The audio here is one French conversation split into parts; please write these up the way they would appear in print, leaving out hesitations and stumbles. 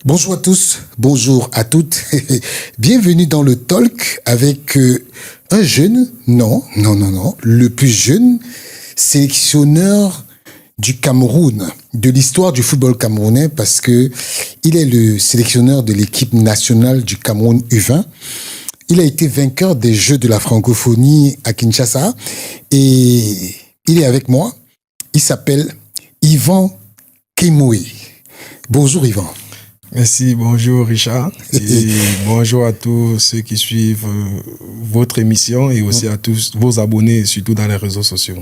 Bonjour à tous, bonjour à toutes. Bienvenue dans le talk avec un jeune, non, le plus jeune sélectionneur du Cameroun, de l'histoire du football camerounais, parce que il est le sélectionneur de l'équipe nationale du Cameroun U20. Il a été vainqueur des Jeux de la francophonie à Kinshasa et il est avec moi. Il s'appelle Yvan Kemoe. Bonjour Yvan. Merci, bonjour Richard et bonjour à tous ceux qui suivent votre émission et aussi à tous vos abonnés, surtout dans les réseaux sociaux.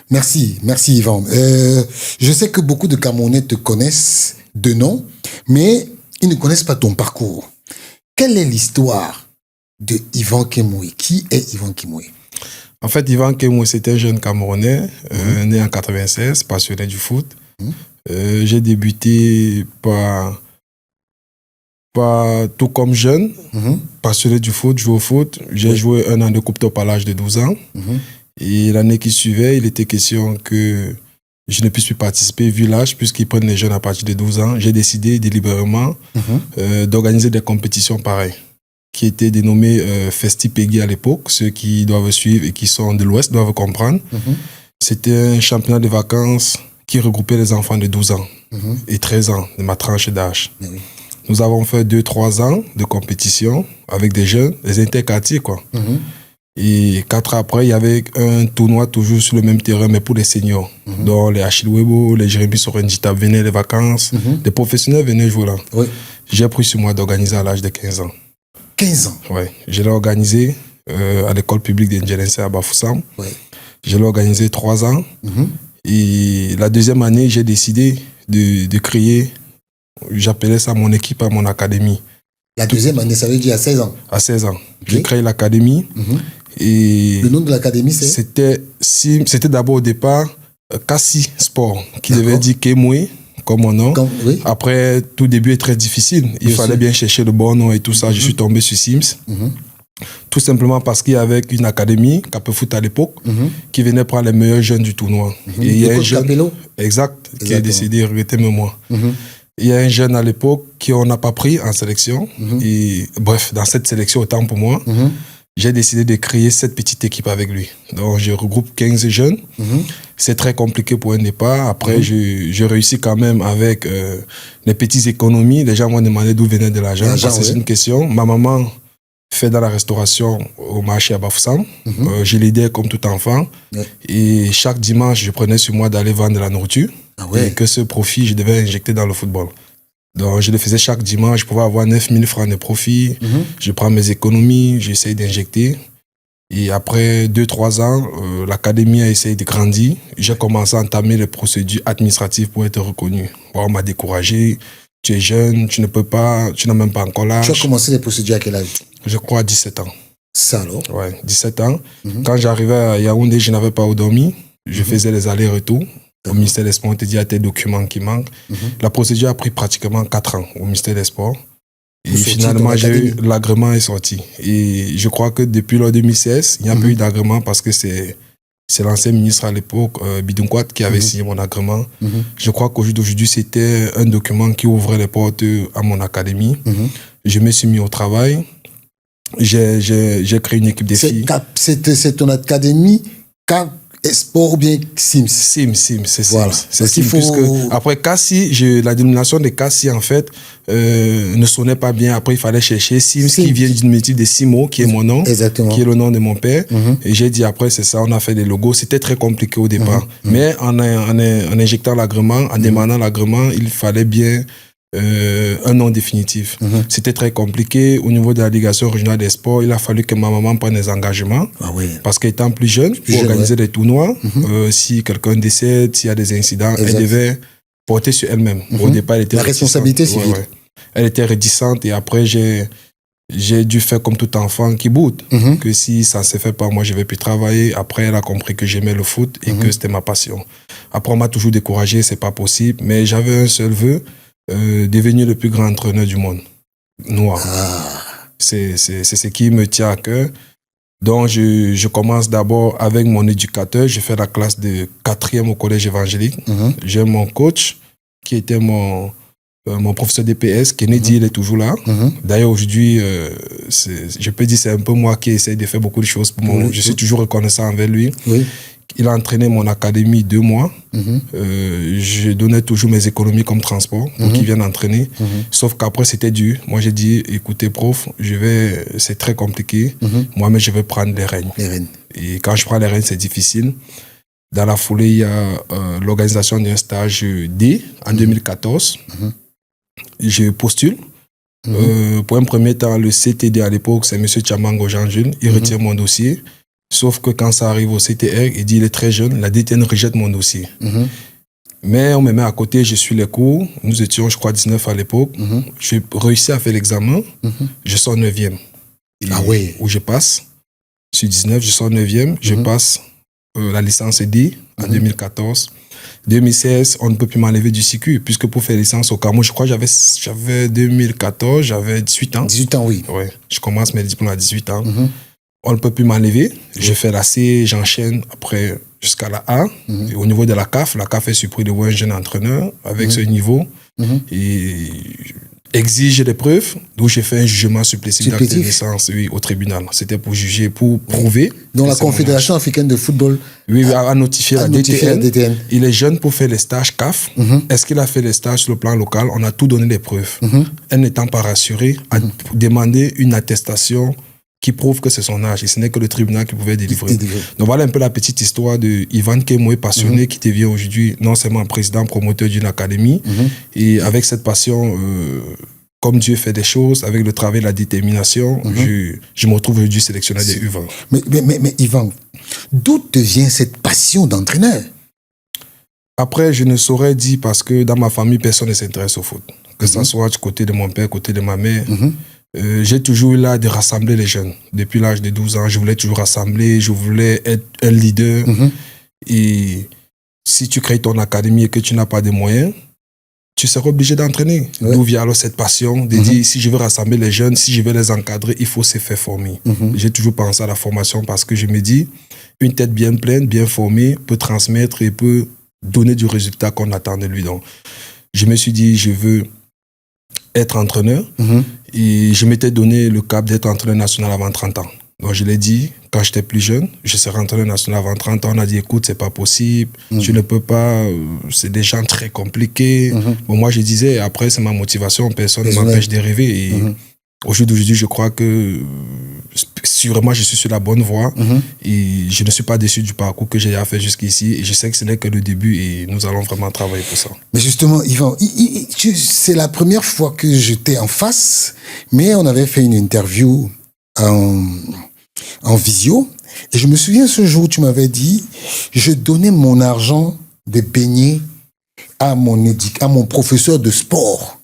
Merci Yvan. Je sais que beaucoup de Camerounais te connaissent de nom, mais ils ne connaissent pas ton parcours. Quelle est l'histoire de Yvan Kemoe? Qui est Yvan Kemoe? En fait, Yvan Kemoe, c'est un jeune Camerounais, né en 96, passionné du foot. J'ai débuté par tout comme jeune, passionné du foot, joué au foot. J'ai joué 1 an de Coupe Top à l'âge de 12 ans. Et l'année qui suivait, il était question que je ne puisse plus participer vu l'âge, puisqu'ils prennent les jeunes à partir de 12 ans. J'ai décidé délibérément d'organiser des compétitions pareilles, qui étaient dénommées Festi-Peggy à l'époque. Ceux qui doivent suivre et qui sont de l'Ouest doivent comprendre. C'était un championnat de vacances qui regroupait les enfants de 12 ans et 13 ans, de ma tranche d'âge. Nous avons fait 2-3 ans de compétition avec des jeunes, les interquartiers, quoi. Et 4 ans après, il y avait un tournoi toujours sur le même terrain, mais pour les seniors. Donc les Achille Webo, les Jérémy Sorendjita venaient les vacances, des professionnels venaient jouer là. J'ai pris sur moi d'organiser à l'âge de 15 ans. 15 ans? Oui. Je l'ai organisé à l'école publique d'Indjelense à Bafoussam. Je l'ai organisé 3 ans. Et la deuxième année, j'ai décidé de créer, j'appelais ça mon équipe à mon académie. La deuxième année, ça veut dire à 16 ans? À 16 ans. J'ai créé l'académie. Et le nom de l'académie, c'est? C'était d'abord au départ Kassi Sport, qui devait dire Kemoe, comme mon nom. Après, tout début est très difficile. Il fallait bien chercher le bon nom et tout ça. Je suis tombé sur Sims. Tout simplement parce qu'il y avait une académie, Capefoot à l'époque, qui venait prendre les meilleurs jeunes du tournoi. Et il y a un jeune, qui est décédé, regrettez même moi. Il y a un jeune à l'époque qu'on n'a pas pris en sélection. Et bref, dans cette sélection, autant pour moi, j'ai décidé de créer cette petite équipe avec lui. Donc, je regroupe 15 jeunes. C'est très compliqué pour un départ. Après, je réussis quand même avec les petites économies. Les gens m'ont demandé d'où venait de l'argent. C'est une question. Ma maman fait dans la restauration au marché à Bafoussam. Je l'aidais comme tout enfant. Et chaque dimanche, je prenais sur moi d'aller vendre de la nourriture. Et que ce profit, je devais injecter dans le football. Donc, je le faisais chaque dimanche. Je pouvais avoir 9 000 francs de profit. Je prends mes économies, j'essaye d'injecter. Et après 2-3 ans, l'académie a essayé de grandir. J'ai commencé à entamer les procédures administratives pour être reconnu. Bon, on m'a découragé. Tu es jeune, tu ne peux pas, tu n'as même pas encore l'âge. Tu as commencé les procédures à quel âge? Je crois à 17 ans. Ça alors? Ouais, 17 ans. Quand j'arrivais à Yaoundé, je n'avais pas dormi. Je faisais les allers-retours. Au ministère des Sports, on te dit, il y a tes documents qui manquent. La procédure a pris pratiquement 4 ans au ministère des Sports. Et finalement, l'agrément est sorti. Et je crois que depuis le 2016, il n'y a pas eu d'agrément parce que c'est l'ancien ministre à l'époque, Bidunkwat, qui avait signé mon agrément. Je crois qu'aujourd'hui, c'était un document qui ouvrait les portes à mon académie. Je me suis mis au travail. J'ai créé une équipe de filles. C'est ton académie Sport ou bien Sims? C'est voilà. C'est Sims. Après Kassi, la dénomination de Kassi, en fait, ne sonnait pas bien. Après, il fallait chercher Sims, qui vient d'une métier de Simo, qui est mon nom, qui est le nom de mon père. Et j'ai dit, après, c'est ça, on a fait des logos. C'était très compliqué au départ. Mais en injectant l'agrément, en demandant l'agrément, il fallait bien un nom définitif. C'était très compliqué. Au niveau de la délégation régionale des sports, il a fallu que ma maman prenne des engagements. Parce qu'étant plus jeune, pour organiser des tournois, si quelqu'un décède, s'il y a des incidents, elle devait porter sur elle-même. Au départ, elle était la responsabilité civile. Elle était réticente et après, j'ai dû faire comme tout enfant qui boude. Que si ça ne se fait pas, moi, je ne vais plus travailler. Après, elle a compris que j'aimais le foot et que c'était ma passion. Après, on m'a toujours découragé, c'est pas possible. Mais j'avais un seul vœu, devenir le plus grand entraîneur du monde. Noir. C'est ce qui me tient à cœur. Donc, je commence d'abord avec mon éducateur. Je fais la classe de 4e au collège évangélique. J'ai mon coach qui était mon mon professeur d'EPS, Kennedy, il est toujours là. D'ailleurs, aujourd'hui, je peux dire c'est un peu moi qui essaie de faire beaucoup de choses. Je suis toujours reconnaissant envers lui. Oui. Il a entraîné mon académie 2 mois. Je donnais toujours mes économies comme transport pour qu'il vienne entraîner. Sauf qu'après, c'était dur. Moi, j'ai dit, écoutez, prof, c'est très compliqué. Moi-même, je vais prendre les rênes. Et quand je prends les rênes, c'est difficile. Dans la foulée, il y a l'organisation d'un stage D en 2014. Je postule. Pour un premier temps, le CTD à l'époque, c'est M. Tchamango Jean-Jules. Il retire mon dossier. Sauf que quand ça arrive au CTR, il dit il est très jeune, la DTN rejette mon dossier. Mais on me met à côté, je suis les cours. Nous étions, je crois, 19 à l'époque. J'ai réussi à faire l'examen. Je sors 9e. Où je passe. Je suis 19, je sors 9e. Je passe la licence D en 2014. 2016, on ne peut plus m'enlever du CQ, puisque pour faire licence au Cameroun, je crois que j'avais 2014, j'avais 18 ans. 18 ans, oui. Ouais, je commence mes diplômes à 18 ans. On ne peut plus m'enlever. Je fais la C, j'enchaîne après jusqu'à la A. Et au niveau de la CAF est surpris de voir un jeune entraîneur avec ce niveau. Et exige des preuves, d'où j'ai fait un jugement supplétif d'acte de naissance au tribunal. C'était pour juger, pour prouver. Donc la Confédération africaine de football a notifié la DTN. Il est jeune pour faire les stages CAF. Est-ce qu'il a fait les stages sur le plan local? On a tout donné les preuves. Elle n'étant pas rassurée, a demandé une attestation qui prouve que c'est son âge. Et ce n'est que le tribunal qui pouvait délivrer. Donc voilà un peu la petite histoire de Ivan Kemoué, passionné, qui devient aujourd'hui non seulement président, promoteur d'une académie. Et avec cette passion, comme Dieu fait des choses, avec le travail et la détermination, je me retrouve aujourd'hui sélectionneur des U20. Mais Ivan, d'où te vient cette passion d'entraîneur? Après, je ne saurais dire parce que dans ma famille, personne ne s'intéresse au foot. Que ce soit du côté de mon père, côté de ma mère. J'ai toujours eu l'art de rassembler les jeunes. Depuis l'âge de 12 ans, je voulais toujours rassembler, je voulais être un leader. Et si tu crées ton académie et que tu n'as pas de moyens, tu seras obligé d'entraîner. D'où vient alors cette passion de dire, si je veux rassembler les jeunes, si je veux les encadrer, il faut se faire former. J'ai toujours pensé à la formation parce que je me dis, une tête bien pleine, bien formée, peut transmettre et peut donner du résultat qu'on attend de lui. Donc, je me suis dit, je veux être entraîneur. Et je m'étais donné le cap d'être entraîneur national avant 30 ans. Donc je l'ai dit, quand j'étais plus jeune, je serai entraîneur national avant 30 ans. On a dit, écoute, c'est pas possible, tu ne peux pas, c'est des gens très compliqués. Bon, moi je disais, après c'est ma motivation, personne ne m'empêche de rêver. Et aujourd'hui, je crois que sûrement je suis sur la bonne voie et je ne suis pas déçu du parcours que j'ai à faire jusqu'ici et je sais que ce n'est que le début et nous allons vraiment travailler pour ça. Mais justement, Ivan, c'est la première fois que j'étais en face, mais on avait fait une interview en visio et je me souviens ce jour où tu m'avais dit, je donnais mon argent de beignets à mon professeur de sport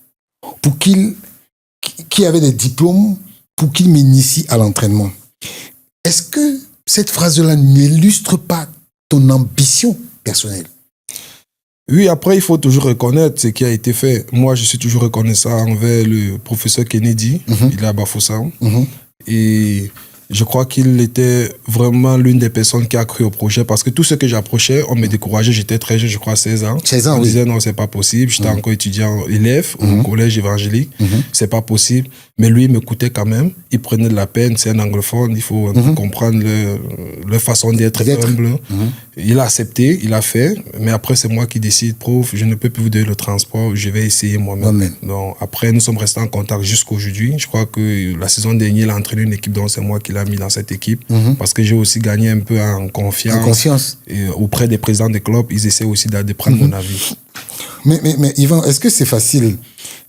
pour qui avait des diplômes pour qu'il m'initie à l'entraînement. Est-ce que cette phrase-là n'illustre pas ton ambition personnelle? Oui, après, il faut toujours reconnaître ce qui a été fait. Moi, je suis toujours reconnaissant envers le professeur Kennedy. Il est à Bafoussam. Et je crois qu'il était vraiment l'une des personnes qui a cru au projet parce que tout ce que j'approchais, on me décourageait. J'étais très jeune, je crois 16 ans. 16 ans, on disait non, c'est pas possible. J'étais encore étudiant élève au collège évangélique. C'est pas possible. Mais lui, il m'écoutait quand même. Il prenait de la peine. C'est un anglophone. Il faut un peu comprendre leur façon d'être humble. Il a accepté, il a fait. Mais après, c'est moi qui décide. Prof, je ne peux plus vous donner le transport. Je vais essayer moi-même. Donc, après, nous sommes restés en contact jusqu'aujourd'hui. Je crois que la saison dernière, il a entraîné une équipe dont c'est moi qui l'ai mis dans cette équipe parce que j'ai aussi gagné un peu en confiance. Et auprès des présidents des clubs, ils essaient aussi de prendre mon avis. Mais Ivan, est-ce que c'est facile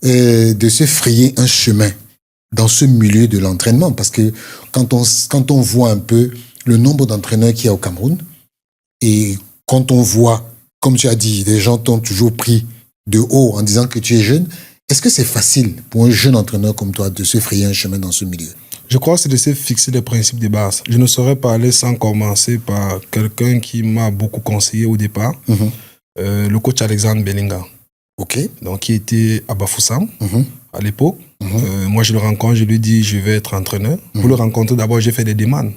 de se frayer un chemin dans ce milieu de l'entraînement? Parce que quand on voit un peu le nombre d'entraîneurs qu'il y a au Cameroun et quand on voit, comme tu as dit, des gens t'ont toujours pris de haut en disant que tu es jeune, est-ce que c'est facile pour un jeune entraîneur comme toi de se frayer un chemin dans ce milieu? Je crois que c'est de se fixer des principes de base. Je ne saurais pas aller sans commencer par quelqu'un qui m'a beaucoup conseillé au départ, le coach Alexandre Bellinga. Donc, qui était à Bafoussam à l'époque. Moi, je le rencontre, je lui dis, je vais être entraîneur. Pour le rencontrer, d'abord, j'ai fait des demandes.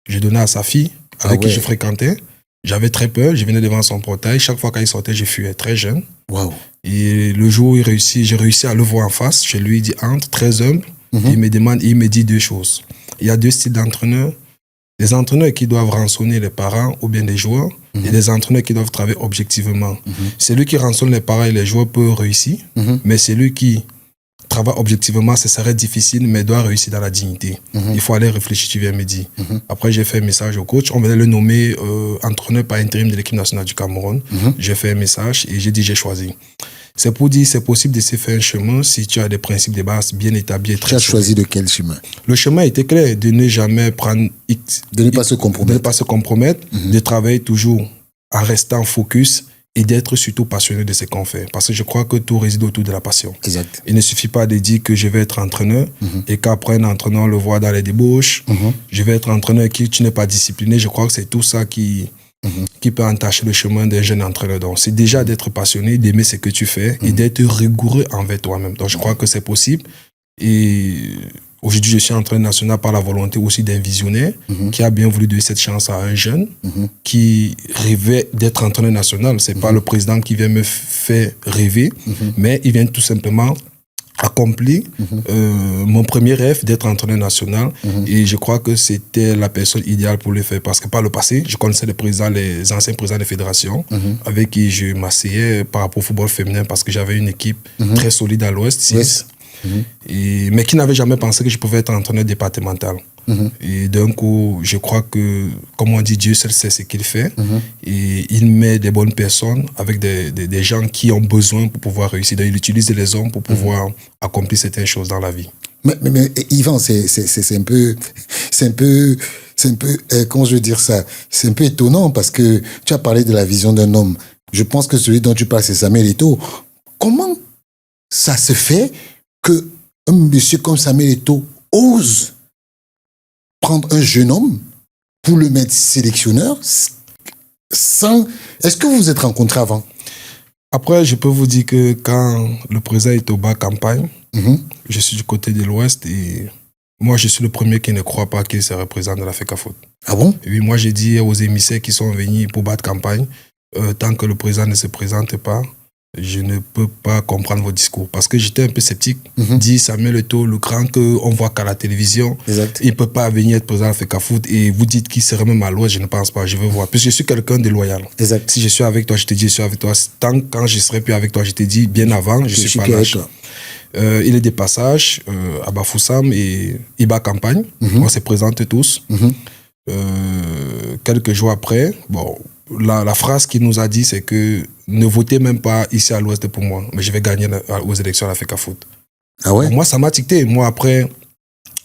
J'ai donné à sa fille, avec qui je fréquentais. J'avais très peur, je venais devant son portail. Chaque fois qu'il sortait, je fuyais, très jeune. Wow. Et le jour où j'ai réussi à le voir en face, je lui dis entre, très humble. Il me dit deux choses. Il y a deux styles d'entraîneurs. Les entraîneurs qui doivent rançonner les parents ou bien les joueurs, et les entraîneurs qui doivent travailler objectivement. Celui qui rançonne les parents et les joueurs peut réussir, mais celui qui travaille objectivement, ce serait difficile, mais doit réussir dans la dignité. Il faut aller réfléchir, tu viens me dire. Après, j'ai fait un message au coach. On venait le nommer entraîneur par intérim de l'équipe nationale du Cameroun. J'ai fait un message et j'ai dit j'ai choisi. C'est pour dire c'est possible de se faire un chemin si tu as des principes de base bien établis. Tu as choisi de quel chemin? Le chemin était clair, de ne jamais prendre X. De ne pas se compromettre. De ne pas se compromettre, de travailler toujours en restant focus et d'être surtout passionné de ce qu'on fait. Parce que je crois que tout réside autour de la passion. Exact. Il ne suffit pas de dire que je vais être entraîneur et qu'après un entraîneur, on le voit dans les débauches. Je vais être entraîneur qui tu n'es pas discipliné. Je crois que c'est tout ça qui peut entacher le chemin d'un jeune entraîneur. Donc, c'est déjà d'être passionné, d'aimer ce que tu fais et d'être rigoureux envers toi-même. Donc, je crois que c'est possible. Et aujourd'hui, je suis entraîneur national par la volonté aussi d'un visionnaire qui a bien voulu donner cette chance à un jeune qui rêvait d'être entraîneur national. C'est pas le président qui vient me faire rêver, mais il vient tout simplement accompli mon premier rêve d'être entraîneur national et je crois que c'était la personne idéale pour le faire parce que par le passé, je connaissais les anciens présidents des fédérations avec qui je m'asseyais par rapport au football féminin parce que j'avais une équipe très solide à l'Ouest, 6, mais qui n'avait jamais pensé que je pouvais être entraîneur départemental. Et d'un coup, je crois que, comme on dit, Dieu seul sait ce qu'il fait. Et il met des bonnes personnes avec des gens qui ont besoin pour pouvoir réussir. Donc, il utilise les hommes pour pouvoir accomplir certaines choses dans la vie. Mais Yvan, c'est un peu, comment je veux dire ça? C'est un peu étonnant parce que tu as parlé de la vision d'un homme. Je pense que celui dont tu parles, c'est Samuel Eto'o. Comment ça se fait que un monsieur comme Samuel Eto'o ose prendre un jeune homme pour le mettre sélectionneur sans... Est-ce que vous vous êtes rencontrés avant? Après, je peux vous dire que quand le président est au bas campagne, je suis du côté de l'Ouest et moi, je suis le premier qui ne croit pas qu'il serait président de la FECAFOOT. Ah bon? Oui, moi, j'ai dit aux émissaires qui sont venus pour battre campagne, tant que le président ne se présente pas, je ne peux pas comprendre vos discours. Parce que j'étais un peu sceptique. Dit Samuel Eto'o, le grand qu'on voit qu'à la télévision, il ne peut pas venir être président de la FECAFOOT et vous dites qu'il serait même à l'Ouest, je ne pense pas, je veux voir. Puisque je suis quelqu'un de loyal. Exact. Si je suis avec toi, je te dis je suis avec toi. Tant quand je ne serai plus avec toi, je te dis bien avant, je suis pas lâche. Il est des passages à Bafoussam et Iba Campagne. On se présente tous. Quelques jours après, bon, la phrase qu'il nous a dit, c'est que ne votez même pas ici à l'Ouest pour moi, mais je vais gagner aux élections à la FECAFOOT. Ah ouais? Moi, ça m'a tiqué. Moi, après,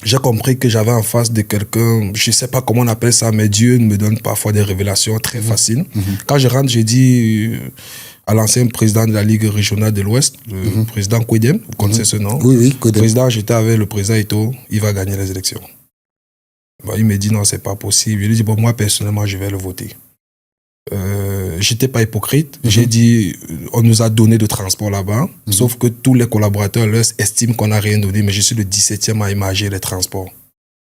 j'ai compris que j'avais en face de quelqu'un, je ne sais pas comment on appelle ça, mais Dieu me donne parfois des révélations très faciles. Quand je rentre, j'ai dit à l'ancien président de la Ligue régionale de l'Ouest, le président Kwedem, vous connaissez ce nom? Oui, Kwedem. Président, j'étais avec le président Eto'o, il va gagner les élections. Bon, il me dit non, c'est pas possible. Je lui dis, bon, moi, personnellement, je vais le voter. J'étais pas hypocrite. J'ai dit, on nous a donné de transport là-bas, sauf que tous les collaborateurs estiment qu'on n'a rien donné, mais je suis le 17e à émarger les transports.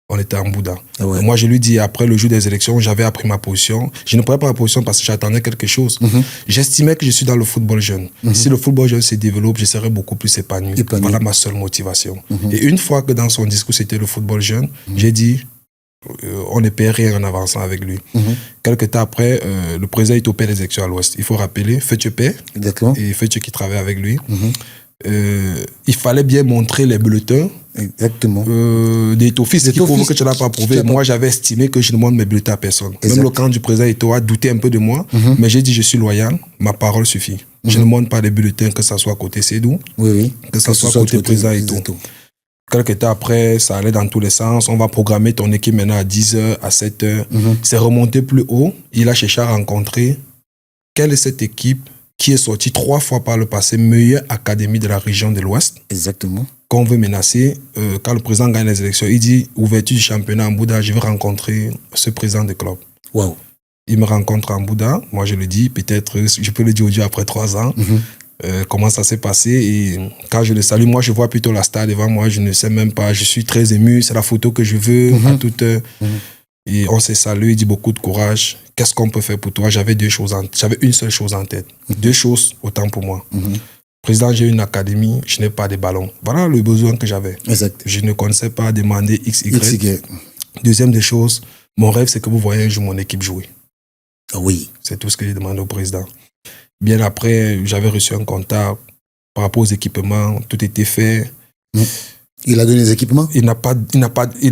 On était en Bouddha. Ah ouais. Moi, je lui dis, après le jour des élections, j'avais appris ma position. Je ne prenais pas ma position parce que j'attendais quelque chose. J'estimais que je suis dans le football jeune. Si le football jeune se développe, je serais beaucoup plus épanoui. Voilà ma seule motivation. Et une fois que dans son discours, c'était le football jeune, j'ai dit, on ne perd rien en avançant avec lui. Quelques temps après, le président est au père des élections à l'Ouest. Il faut rappeler, Fetche Père et Fetche qui travaille avec lui. Il fallait bien montrer les bulletins des offices qui prouvent que tu n'as pas prouvé. Moi, j'avais estimé que je ne montre mes bulletins à personne. Même le camp du président Eto'o a douté un peu de moi, mais j'ai dit je suis loyal, ma parole suffit. Je ne montre pas les bulletins, que ce soit côté Sédou, que ce soit côté président Eto'o. Quelques temps après, ça allait dans tous les sens. On va programmer ton équipe maintenant à 10h, à 7h. C'est remonté plus haut. Il a cherché à rencontrer quelle est cette équipe qui est sortie 3 fois par le passé, meilleure académie de la région de l'Ouest. Exactement. Qu'on veut menacer. Quand le président gagne les élections, il dit ouverture du championnat en Bouddha, je vais rencontrer ce président de club. Wow. Il me rencontre en Bouddha. Moi, je le dis, peut-être, je peux le dire aujourd'hui après 3 ans. Comment ça s'est passé et quand je le salue, moi je vois plutôt la star devant moi, je ne sais même pas, je suis très ému, c'est la photo que je veux à toute heure. Et on s'est salué, il dit beaucoup de courage. Qu'est-ce qu'on peut faire pour toi? J'avais une seule chose en tête. 2 choses, autant pour moi. Président, j'ai une académie, je n'ai pas de ballon. Voilà le besoin que j'avais. Exact. Je ne connaissais pas demander XY. Deuxième des choses, mon rêve, c'est que vous voyez un jour mon équipe jouer. Oui. C'est tout ce que j'ai demandé au président. Bien après, j'avais reçu un contact par rapport aux équipements, tout était fait. Il a donné les équipements? Il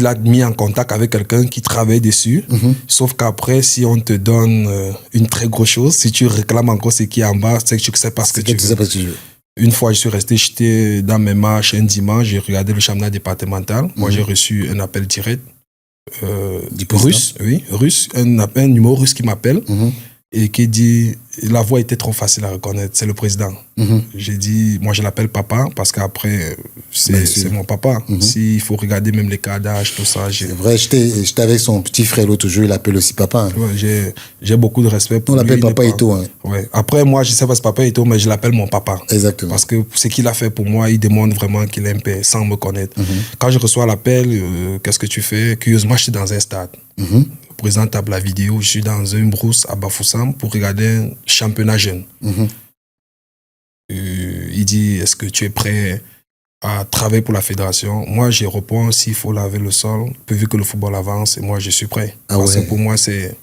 a mis en contact avec quelqu'un qui travaille dessus. Sauf qu'après, si on te donne une très grosse chose, si tu réclames encore ce qui est en bas, c'est que tu ne sais pas ce que tu veux. Une fois, je suis resté, j'étais dans mes marches un dimanche, j'ai regardé le championnat départemental. Moi, j'ai reçu un appel direct russe, un numéro russe qui m'appelle et qui dit, la voix était trop facile à reconnaître, c'est le président. J'ai dit, moi je l'appelle papa parce qu'après, c'est mon papa. S'il faut regarder même les cas d'âge, tout ça. C'est vrai, j'étais avec son petit frère l'autre jour, il l'appelle aussi papa. Ouais, j'ai beaucoup de respect pour lui. On l'appelle papa Ito. Ouais. Après, moi, je sais pas si papa Ito, mais je l'appelle mon papa. Exactement. Parce que ce qu'il a fait pour moi, il demande vraiment qu'il aime paix sans me connaître. Quand je reçois l'appel, qu'est-ce que tu fais? Curieusement, je suis dans un stade. Le président tape la vidéo, je suis dans une brousse à Bafoussam pour regarder un championnat jeune. Il dit, est-ce que tu es prêt à travailler pour la fédération? Moi, j'y réponds, s'il faut laver le sol, vu que le football avance, et moi, je suis prêt. Parce que pour moi, c'est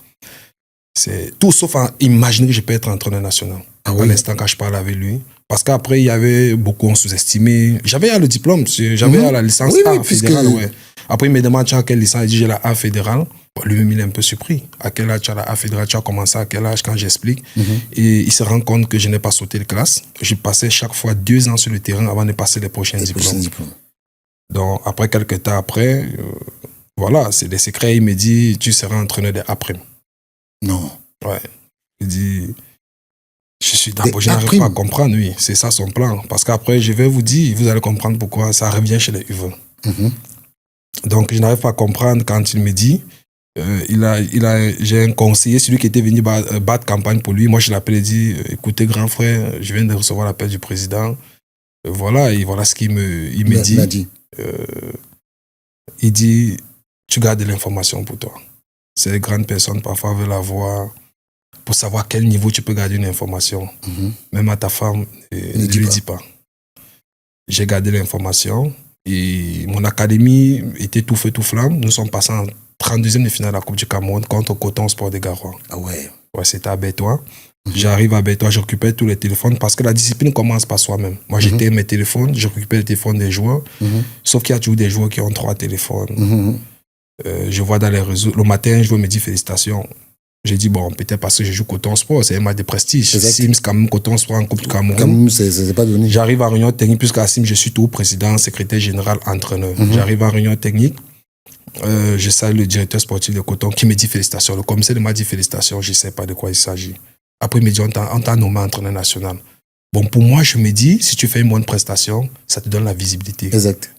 tout sauf à imaginer que je peux être entraîneur national. À l'instant, quand je parle avec lui. Parce qu'après, il y avait beaucoup sous-estimé. J'avais le diplôme, j'avais la licence A fédérale. Après, il me demande, tu as quelle licence? Il dit, j'ai la A fédérale. Lui-même, il est un peu surpris. À quel âge tu as la A fédérale? Tu as commencé à quel âge? Quand j'explique. Et il se rend compte que je n'ai pas sauté de classe. Je passais chaque fois 2 ans sur le terrain avant de passer les prochains diplômes. Donc, après, quelques temps après, voilà, c'est des secrets. Il me dit, tu seras entraîneur de après. Non. Ouais. Il dit, je n'arrive pas à comprendre, oui. C'est ça son plan. Parce qu'après, je vais vous dire, vous allez comprendre pourquoi ça revient chez les U20. Donc, je n'arrive pas à comprendre quand il me dit, j'ai un conseiller, celui qui était venu battre campagne pour lui. Moi, je l'appelle et dit, écoutez, grand frère, je viens de recevoir l'appel du président. Voilà, et voilà ce qu'il me dit. Il dit, tu gardes de l'information pour toi. Ces grandes personnes, parfois, veulent avoir, pour savoir quel niveau tu peux garder une information. Même à ta femme, ne lui dis pas. J'ai gardé l'information. Et mon académie était tout feu, tout flamme. Nous sommes passés en 32e de finale de la Coupe du Cameroun contre Coton Sport de Garoua. Ah ouais. Ouais, c'était à Bétois. J'arrive à Bétois, je récupère tous les téléphones parce que la discipline commence par soi-même. Moi, j'étais mes téléphones, je récupère les téléphones des joueurs. Sauf qu'il y a toujours des joueurs qui ont 3 téléphones. Je vois dans les réseaux. Le matin, un joueur me dit félicitations. J'ai dit, bon, peut-être parce que je joue Coton Sport, c'est un match de prestige. Sims, quand même, Coton Sport en Coupe du Cameroun. C'est pas donné. J'arrive en réunion technique, puisqu'à Sims, je suis tout président, secrétaire général, entraîneur. J'arrive en réunion technique. Je salue le directeur sportif de Coton qui me dit félicitations. Le commissaire m'a dit félicitations, je ne sais pas de quoi il s'agit. Après, il me dit, on t'a nommé entraîneur national. Bon, pour moi, je me dis, si tu fais une bonne prestation, ça te donne la visibilité. Exact.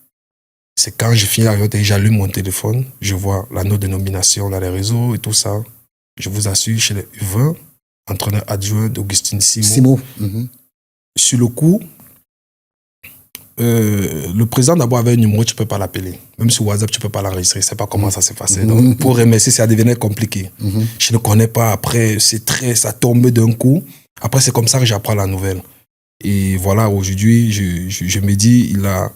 C'est quand je finis la réunion technique, j'allume mon téléphone, je vois la note de nomination dans les réseaux et tout ça. Je vous assure, chez les U20, entraîneur adjoint d'Augustine Simo. Sur le coup, le président d'abord avait un numéro, tu ne peux pas l'appeler. Même sur WhatsApp, tu ne peux pas l'enregistrer. Je ne sais pas comment ça s'est passé. Donc, pour remercier, ça devenait compliqué. Je ne connais pas. Après, ça tombe d'un coup. Après, c'est comme ça que j'apprends la nouvelle. Et voilà, aujourd'hui, je me dis, il a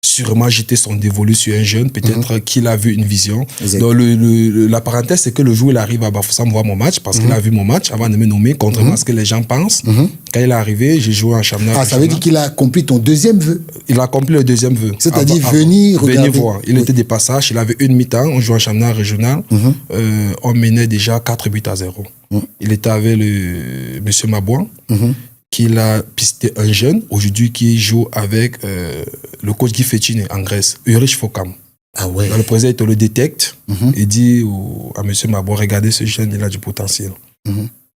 sûrement jeté son dévolu sur un jeune, peut-être qu'il a vu une vision. Donc, la parenthèse, c'est que le jour où il arrive à Bafoussam voir mon match, parce qu'il a vu mon match avant de me nommer, contrairement à ce que les gens pensent. Quand il est arrivé, j'ai joué en championnat. Ça veut dire qu'il a accompli ton deuxième vœu. Il a accompli le deuxième vœu. C'est-à-dire venir voir. Il était de passage, il avait une mi-temps, on jouait en championnat régional. On menait déjà 4-0. Il était avec monsieur Mabouan. Qu'il a pisté un jeune, aujourd'hui qui joue avec le coach Guy Fetchine en Grèce, Ulrich Fokam. Ah ouais. Le président te le détecte et dit à M. Mabo, regardez ce jeune, il a du potentiel.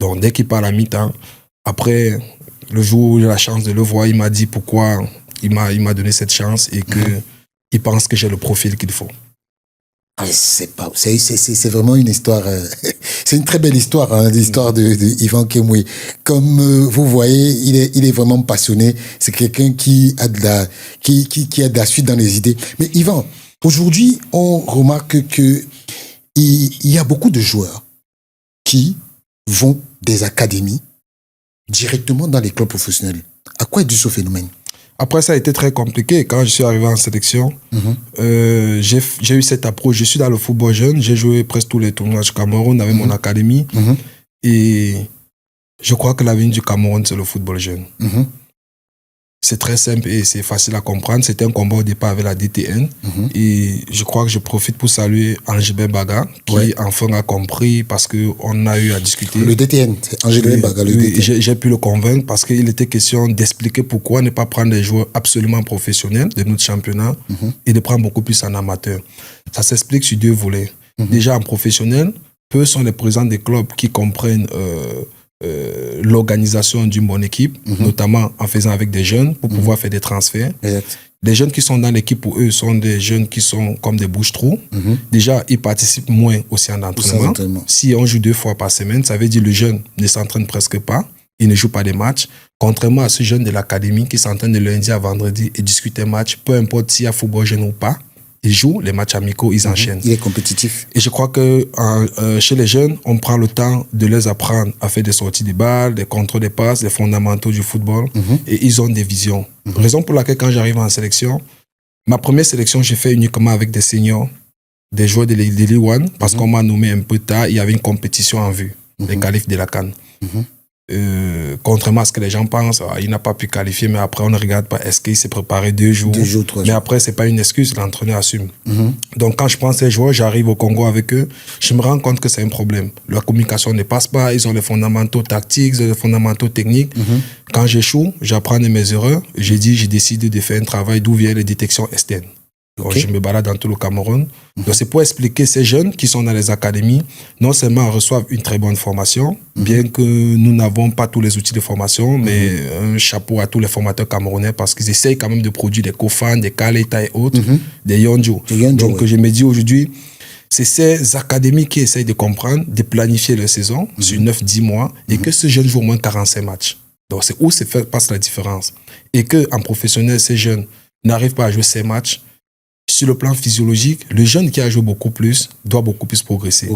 Donc dès qu'il part à mi-temps, après le jour où j'ai la chance de le voir, il m'a dit pourquoi il m'a donné cette chance et qu'il pense que j'ai le profil qu'il faut. C'est vraiment une histoire, c'est une très belle histoire, l'histoire de Yvan Kemwe. Comme vous voyez, il est vraiment passionné. C'est quelqu'un qui a de la suite dans les idées. Mais Yvan, aujourd'hui, on remarque que il y a beaucoup de joueurs qui vont des académies directement dans les clubs professionnels. À quoi est dû ce phénomène? Après, ça a été très compliqué. Quand je suis arrivé en sélection, j'ai eu cette approche. Je suis dans le football jeune. J'ai joué presque tous les tournois du Cameroun avec mon académie. Et je crois que l'avenir du Cameroun, c'est le football jeune. C'est très simple et c'est facile à comprendre. C'était un combat au départ avec la DTN. Et je crois que je profite pour saluer Angibé Baga, qui enfin a compris parce qu'on a eu à discuter. Le DTN, c'est Angibé Baga, le DTN. J'ai pu le convaincre parce qu'il était question d'expliquer pourquoi ne pas prendre des joueurs absolument professionnels de notre championnat et de prendre beaucoup plus en amateur. Ça s'explique sur deux volets. Déjà en professionnel, peu sont les présidents des clubs qui comprennent l'organisation d'une bonne équipe, notamment en faisant avec des jeunes pour pouvoir faire des transferts. Les jeunes qui sont dans l'équipe, pour eux, sont des jeunes qui sont comme des bouches-trous. Déjà, ils participent moins au séances d'entraînement. Si on joue 2 fois par semaine, ça veut dire que le jeune ne s'entraîne presque pas. Il ne joue pas des matchs. Contrairement à ce jeune de l'académie qui s'entraîne de lundi à vendredi et discute un match, peu importe s'il y a football jeune ou pas, ils jouent les matchs amicaux, ils enchaînent. Il est compétitif. Et je crois que chez les jeunes, on prend le temps de les apprendre à faire des sorties de balles, des contrôles de passes, les fondamentaux du football. Et ils ont des visions. Raison pour laquelle quand j'arrive en sélection, ma première sélection, j'ai fait uniquement avec des seniors, des joueurs de Ligue 1, parce qu'on m'a nommé un peu tard, il y avait une compétition en vue, les qualifs de la CAN. Contrairement à ce que les gens pensent, il n'a pas pu qualifier, mais après on ne regarde pas est-ce qu'il s'est préparé 2 jours. 2 jours, 3 jours. Mais après, c'est pas une excuse, l'entraîneur assume. Donc quand je prends ces joueurs, j'arrive au Congo avec eux, je me rends compte que c'est un problème. La communication ne passe pas, ils ont les fondamentaux tactiques, ils ont les fondamentaux techniques. Quand j'échoue, j'apprends de mes erreurs, j'ai décidé de faire un travail d'où viennent les détections externes. Donc, je me balade dans tout le Cameroun. Donc, c'est pour expliquer ces jeunes qui sont dans les académies, non seulement reçoivent une très bonne formation, bien que nous n'avons pas tous les outils de formation, mais un chapeau à tous les formateurs camerounais parce qu'ils essayent quand même de produire des Kofan, des Kaleta et autres, des Yonjo. Donc, je me dis aujourd'hui, c'est ces académies qui essayent de comprendre, de planifier leur saison sur 9-10 mois et que ce jeune joue au moins 45 matchs. Donc, c'est où se passe la différence. Et qu'en professionnel, ces jeunes n'arrivent pas à jouer ces matchs. Sur le plan physiologique, le jeune qui a joué beaucoup plus doit beaucoup plus progresser.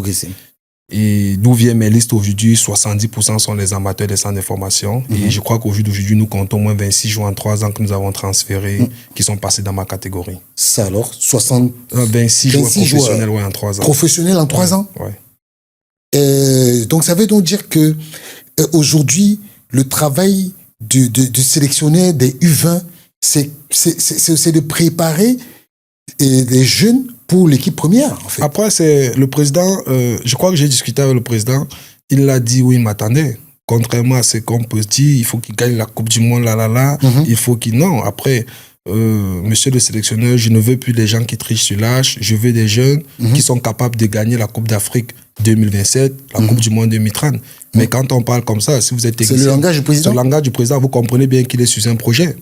Et d'où viennent mes listes aujourd'hui, 70% sont les amateurs des centres de formation. Et je crois qu'aujourd'hui, nous comptons au moins 26 joueurs en 3 ans que nous avons transférés, qui sont passés dans ma catégorie. Ça alors, 26 joueurs professionnels en 3 ans. Professionnels en 3 ans? Ouais. Donc ça veut donc dire que aujourd'hui, le travail de sélectionner des U20, c'est de préparer des jeunes pour l'équipe première, en fait. Après, c'est le président, je crois que j'ai discuté avec le président, il l'a dit où il m'attendait. Contrairement à ce qu'on peut dire, il faut qu'il gagne la Coupe du Monde, il faut qu'il... Non, après, monsieur le sélectionneur, je ne veux plus des gens qui trichent sur l'âge, je veux des jeunes qui sont capables de gagner la Coupe d'Afrique 2027, la Coupe du Monde 2030. Mais quand on parle comme ça, si vous êtes technicien... C'est le langage du président? C'est le langage du président, vous comprenez bien qu'il est sur un projet.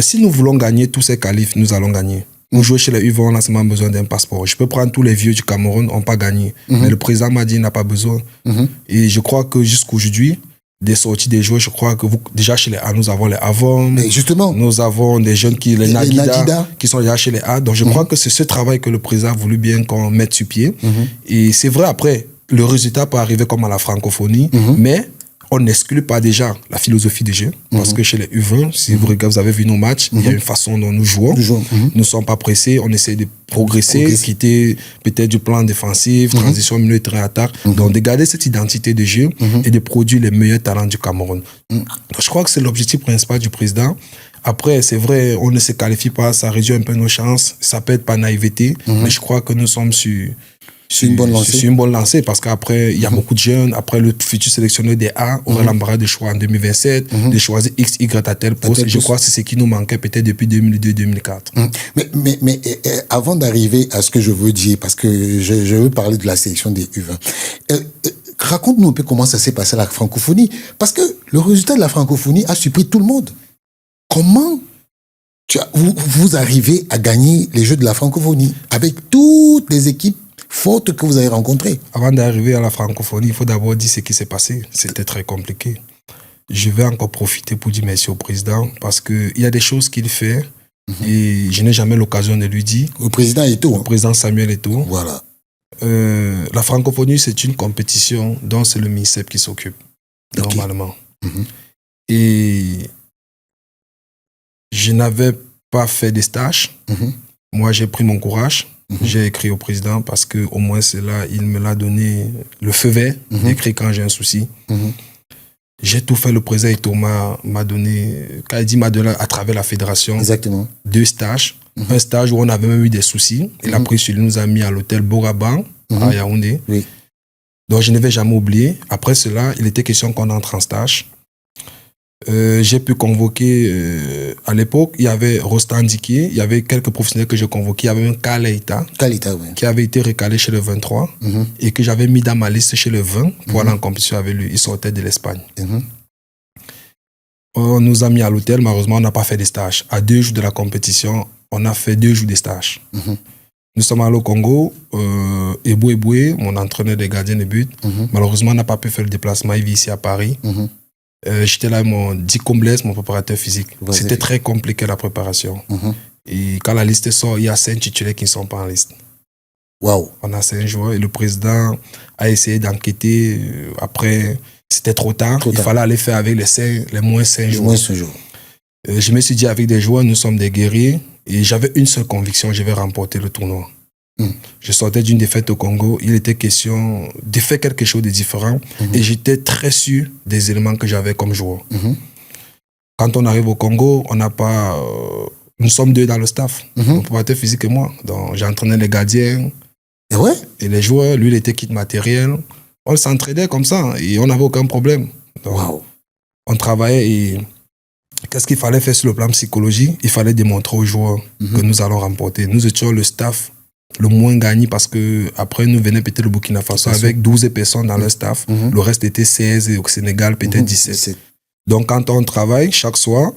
Si nous voulons gagner tous ces qualifs, nous allons gagner. Pour jouer chez les UV, on a seulement besoin d'un passeport. Je peux prendre tous les vieux du Cameroun, on n'a pas gagné. Mais le président m'a dit qu'il n'a pas besoin. Et je crois que jusqu'aujourd'hui, des sorties des joueurs, je crois que déjà chez les A, nous avons les Avon. Justement. Nous avons des jeunes les Nagida, qui sont déjà chez les A. Donc je crois que c'est ce travail que le président a voulu bien qu'on mette sur pied. Et c'est vrai, après, le résultat peut arriver comme à la francophonie, mais on n'exclut pas déjà la philosophie de jeu. Parce que chez les U20, si vous regardez, vous avez vu nos matchs, il y a une façon dont nous jouons. Nous ne sommes pas pressés, on essaie de progresser, quitter peut-être du plan défensif, transition milieu terrain attaque. Donc de garder cette identité de jeu et de produire les meilleurs talents du Cameroun. Donc, je crois que c'est l'objectif principal du président. Après, c'est vrai, on ne se qualifie pas, ça réduit un peu nos chances. Ça peut être par naïveté, mais je crois que nous sommes sur une bonne lancée parce qu'après, il y a beaucoup de jeunes. Après, le futur sélectionneur des A aura l'embarras de choix en 2027, de choisir X, Y à tel poste. Je crois que c'est ce qui nous manquait peut-être depuis 2002-2004. Mais avant d'arriver à ce que je veux dire, parce que je veux parler de la sélection des U20, raconte-nous un peu comment ça s'est passé à la francophonie. Parce que le résultat de la francophonie a surpris tout le monde. Comment vous arrivez à gagner les Jeux de la francophonie avec toutes les équipes fortes que vous avez rencontrées? Avant d'arriver à la francophonie, il faut d'abord dire ce qui s'est passé. C'était très compliqué. Je vais encore profiter pour dire merci au président parce qu'il y a des choses qu'il fait et je n'ai jamais l'occasion de lui dire. Au président Eto'o. Au président Samuel Eto'o. Voilà. La francophonie, c'est une compétition dont c'est le MINSEP qui s'occupe, normalement. Et je n'avais pas fait des stages. Moi, j'ai pris mon courage. J'ai écrit au président parce qu'au moins, c'est là, il me l'a donné le feu vert d'écrire quand j'ai un souci. J'ai tout fait. Le président et Thomas m'a donné, quand il dit m'a donné à travers la fédération, 2 stages. Un stage où on avait même eu des soucis. Il a pris celui, nous a mis à l'hôtel Boraban à Yaoundé. Donc je ne vais jamais oublier. Après cela, il était question qu'on entre en stage. J'ai pu convoquer, à l'époque, il y avait Rostand Dikié, il y avait quelques professionnels que j'ai convoqués, il y avait même Kaleita, qui avait été recalé chez le 23 et que j'avais mis dans ma liste chez le 20 pour aller en compétition avec lui. Il sortait de l'Espagne. On nous a mis à l'hôtel, malheureusement, on n'a pas fait des stages. À 2 jours de la compétition, on a fait 2 jours de stage. Nous sommes allés au Congo, Eboué, mon entraîneur des gardiens de but, malheureusement, n'a pas pu faire le déplacement, il vit ici à Paris. J'étais là avec mon Dicom Blaise, mon préparateur physique. C'était très compliqué la préparation. Et quand la liste sort, il y a 5 titulaires qui ne sont pas en liste. Waouh! On a 5 joueurs et le président a essayé d'enquêter. Après, c'était trop tard. Il fallait aller faire avec les moins 5 joueurs. Je me suis dit, avec des joueurs, nous sommes des guerriers. Et j'avais une seule conviction, je vais remporter le tournoi. Je sortais d'une défaite au Congo. Il était question de faire quelque chose de différent. Et j'étais très sûr des éléments que j'avais comme joueur. Quand on arrive au Congo, on n'a pas... nous sommes 2 dans le staff. Mon préparateur physique et moi. Donc j'entraînais les gardiens. Et les joueurs, lui, il était kit matériel. On s'entraidait comme ça. Et on n'avait aucun problème. Donc, on travaillait et... Qu'est-ce qu'il fallait faire sur le plan psychologique? Il fallait démontrer aux joueurs que nous allons remporter. Nous étions le staff le moins gagné parce que après nous venait peut-être le Burkina Faso avec 12 personnes dans le staff. Le reste était 16 et au Sénégal peut-être 17. Donc quand on travaille chaque soir,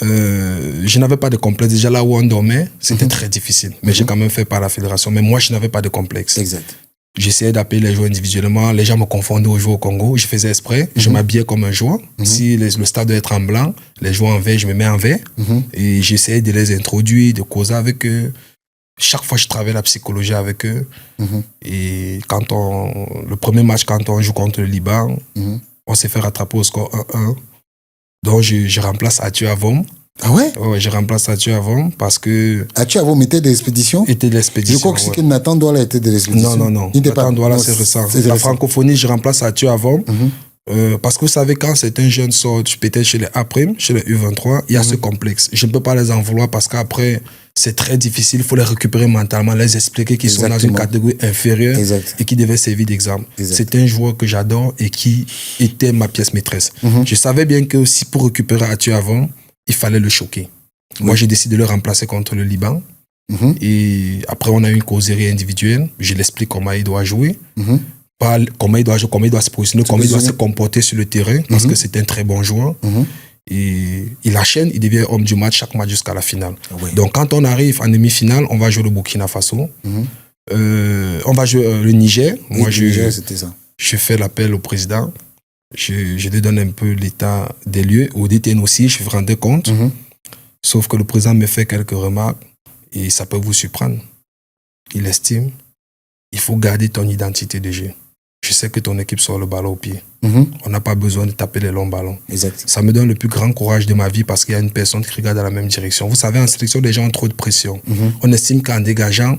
je n'avais pas de complexe. Déjà là où on dormait, c'était très difficile. Mais j'ai quand même fait par la fédération. Mais moi, je n'avais pas de complexe. J'essayais d'appeler les joueurs individuellement. Les gens me confondaient aux joueurs au Congo. Je faisais exprès. Je m'habillais comme un joueur. Si le stade doit être en blanc, les joueurs en vert, je me mets en vert. Et j'essayais de les introduire, de causer avec eux. Chaque fois, je travaillais la psychologie avec eux. Et le premier match, quand on joue contre le Liban, on s'est fait rattraper au score 1-1. Donc, je remplace Athieu Avom. Ah ouais? Ouais, je remplace Athieu Avom parce que... Athieu Avom était de l'expédition? Était de l'expédition. Je crois que Nathan Douala était de l'expédition. Non. Nathan Douala, c'est récent. La francophonie, je remplace Athieu Avom. Parce que vous savez, quand certains jeunes sortent, peut-être chez les A', chez les U23, il y a ce complexe. Je ne peux pas les en vouloir parce qu'après, c'est très difficile. Il faut les récupérer mentalement, les expliquer qu'ils sont dans une catégorie inférieure et qui devaient servir d'exemple. C'est un joueur que j'adore et qui était ma pièce maîtresse. Je savais bien que si pour récupérer Athieu Avom, il fallait le choquer. Moi, j'ai décidé de le remplacer contre le Liban. Et après, on a eu une causerie individuelle. Je l'explique comment il doit jouer. Pas comment il doit jouer, comment il doit se positionner, comment il doit se comporter sur le terrain, parce que c'est un très bon joueur. Et il enchaîne, il devient homme du match chaque match jusqu'à la finale. Donc quand on arrive en demi-finale, on va jouer le Burkina Faso. On va jouer le Niger. Moi, je fais l'appel au président. Je lui donne un peu l'état des lieux. Au DTN aussi, je me rendais compte. Sauf que le président me fait quelques remarques et ça peut vous surprendre. Il estime il faut garder ton identité de jeu. Je sais que ton équipe sort le ballon au pied. On n'a pas besoin de taper les longs ballons. Ça me donne le plus grand courage de ma vie parce qu'il y a une personne qui regarde dans la même direction. Vous savez, en sélection, les gens ont trop de pression. On estime qu'en dégageant,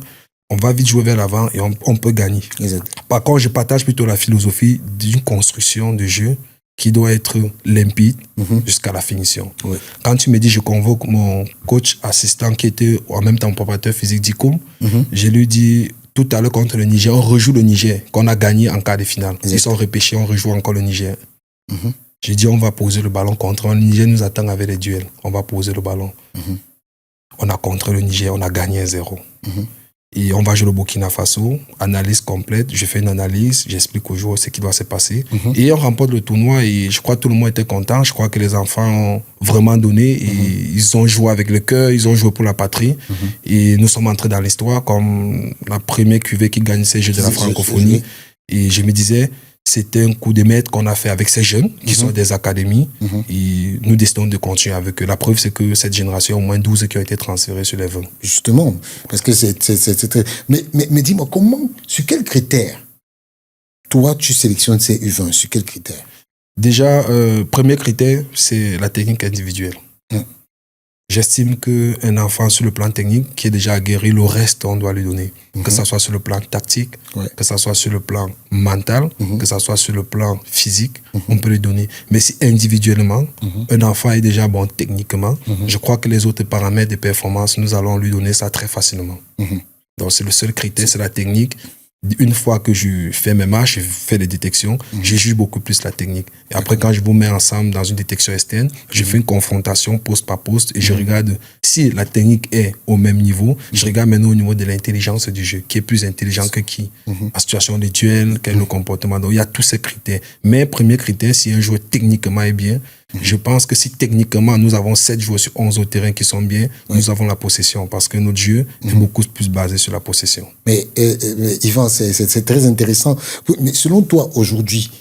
on va vite jouer vers l'avant et on peut gagner. Par contre, je partage plutôt la philosophie d'une construction de jeu qui doit être limpide jusqu'à la finition. Quand tu me dis, je convoque mon coach assistant qui était en même temps mon préparateur physique d'ICOM, je lui dis... Tout à l'heure contre le Niger, on rejoue le Niger, qu'on a gagné en quart de finale. Ils sont repêchés, on rejoue encore le Niger. J'ai dit, on va poser le ballon contre. Le Niger nous attend avec les duels. On va poser le ballon. On a contre le Niger, on a gagné 1-0. Et on va jouer le Burkina Faso, analyse complète. Je fais une analyse, j'explique aux joueurs ce qui doit se passer. Et on remporte le tournoi et je crois que tout le monde était content. Je crois que les enfants ont vraiment donné et ils ont joué avec le cœur, ils ont joué pour la patrie. Et nous sommes entrés dans l'histoire comme la première cuvée qui gagne ces Jeux de la francophonie. Et je me disais, c'était un coup de maître qu'on a fait avec ces jeunes qui sont des académies. Et nous décidons de continuer avec eux. La preuve, c'est que cette génération, au moins 12 qui ont été transférés sur les 20. Justement, parce que c'est très... Mais dis-moi, comment, sur quels critères, toi, tu sélectionnes ces U20? Sur quels critères? Déjà, premier critère, c'est la technique individuelle. J'estime qu'un enfant, sur le plan technique, qui est déjà aguerri, le reste, on doit lui donner. Que ce soit sur le plan tactique, que ce soit sur le plan mental, que ce soit sur le plan physique, on peut lui donner. Mais si individuellement, un enfant est déjà bon techniquement, je crois que les autres paramètres de performance, nous allons lui donner ça très facilement. Donc, c'est le seul critère, c'est la technique. Une fois que je fais mes marches, je fais les détections, je juge beaucoup plus la technique. Et après, quand je vous mets ensemble dans une détection externe, je fais une confrontation poste par poste et je regarde si la technique est au même niveau. Je regarde maintenant au niveau de l'intelligence du jeu, qui est plus intelligent que qui. En situation de duel, quel est le comportement. Donc, il y a tous ces critères. Mais premier critère, si un joueur techniquement est bien, je pense que si techniquement nous avons 7 joueurs sur 11 au terrain qui sont bien, nous avons la possession parce que notre jeu est beaucoup plus basé sur la possession. Mais Yvan, c'est très intéressant. Mais selon toi, aujourd'hui,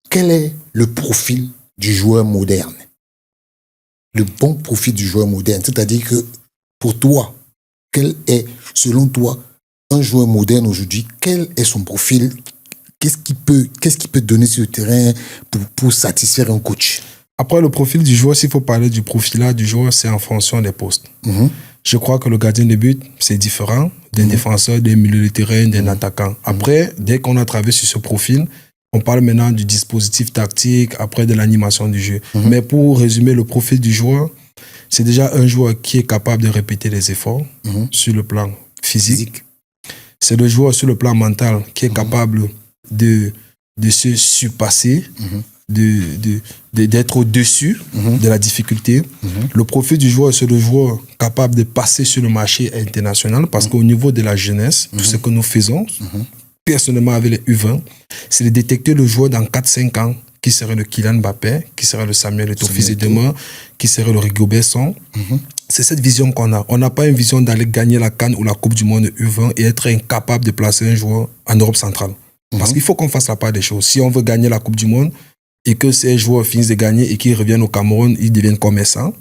quel est le profil du joueur moderne? Le bon profil du joueur moderne. C'est-à-dire que pour toi, quel est, selon toi, un joueur moderne aujourd'hui? Quel est son profil? Qu'est-ce qu'il peut donner sur le terrain pour satisfaire un coach? Après, le profil du joueur, s'il faut parler du profil là du joueur, c'est en fonction des postes. Je crois que le gardien de but, c'est différent d'un défenseur, d'un milieu de terrain, d'un attaquant. Après, dès qu'on a travaillé sur ce profil, on parle maintenant du dispositif tactique, après de l'animation du jeu. Mais pour résumer le profil du joueur, c'est déjà un joueur qui est capable de répéter les efforts sur le plan physique. C'est le joueur sur le plan mental qui est capable de se surpasser, d'être au-dessus de la difficulté. Le profil du joueur, c'est le joueur capable de passer sur le marché international parce qu'au niveau de la jeunesse, tout ce que nous faisons, personnellement avec les U20, c'est de détecter le joueur dans 4-5 ans qui serait le Kylian Mbappé, qui serait le Samuel Eto'o de demain, qui serait le Rigobert Song. C'est cette vision qu'on a. On n'a pas une vision d'aller gagner la CAN ou la Coupe du Monde U20 et être incapable de placer un joueur en Europe centrale. Parce qu'il faut qu'on fasse la part des choses. Si on veut gagner la Coupe du Monde, et que ces joueurs finissent de gagner et qu'ils reviennent au Cameroun, ils deviennent commerçants,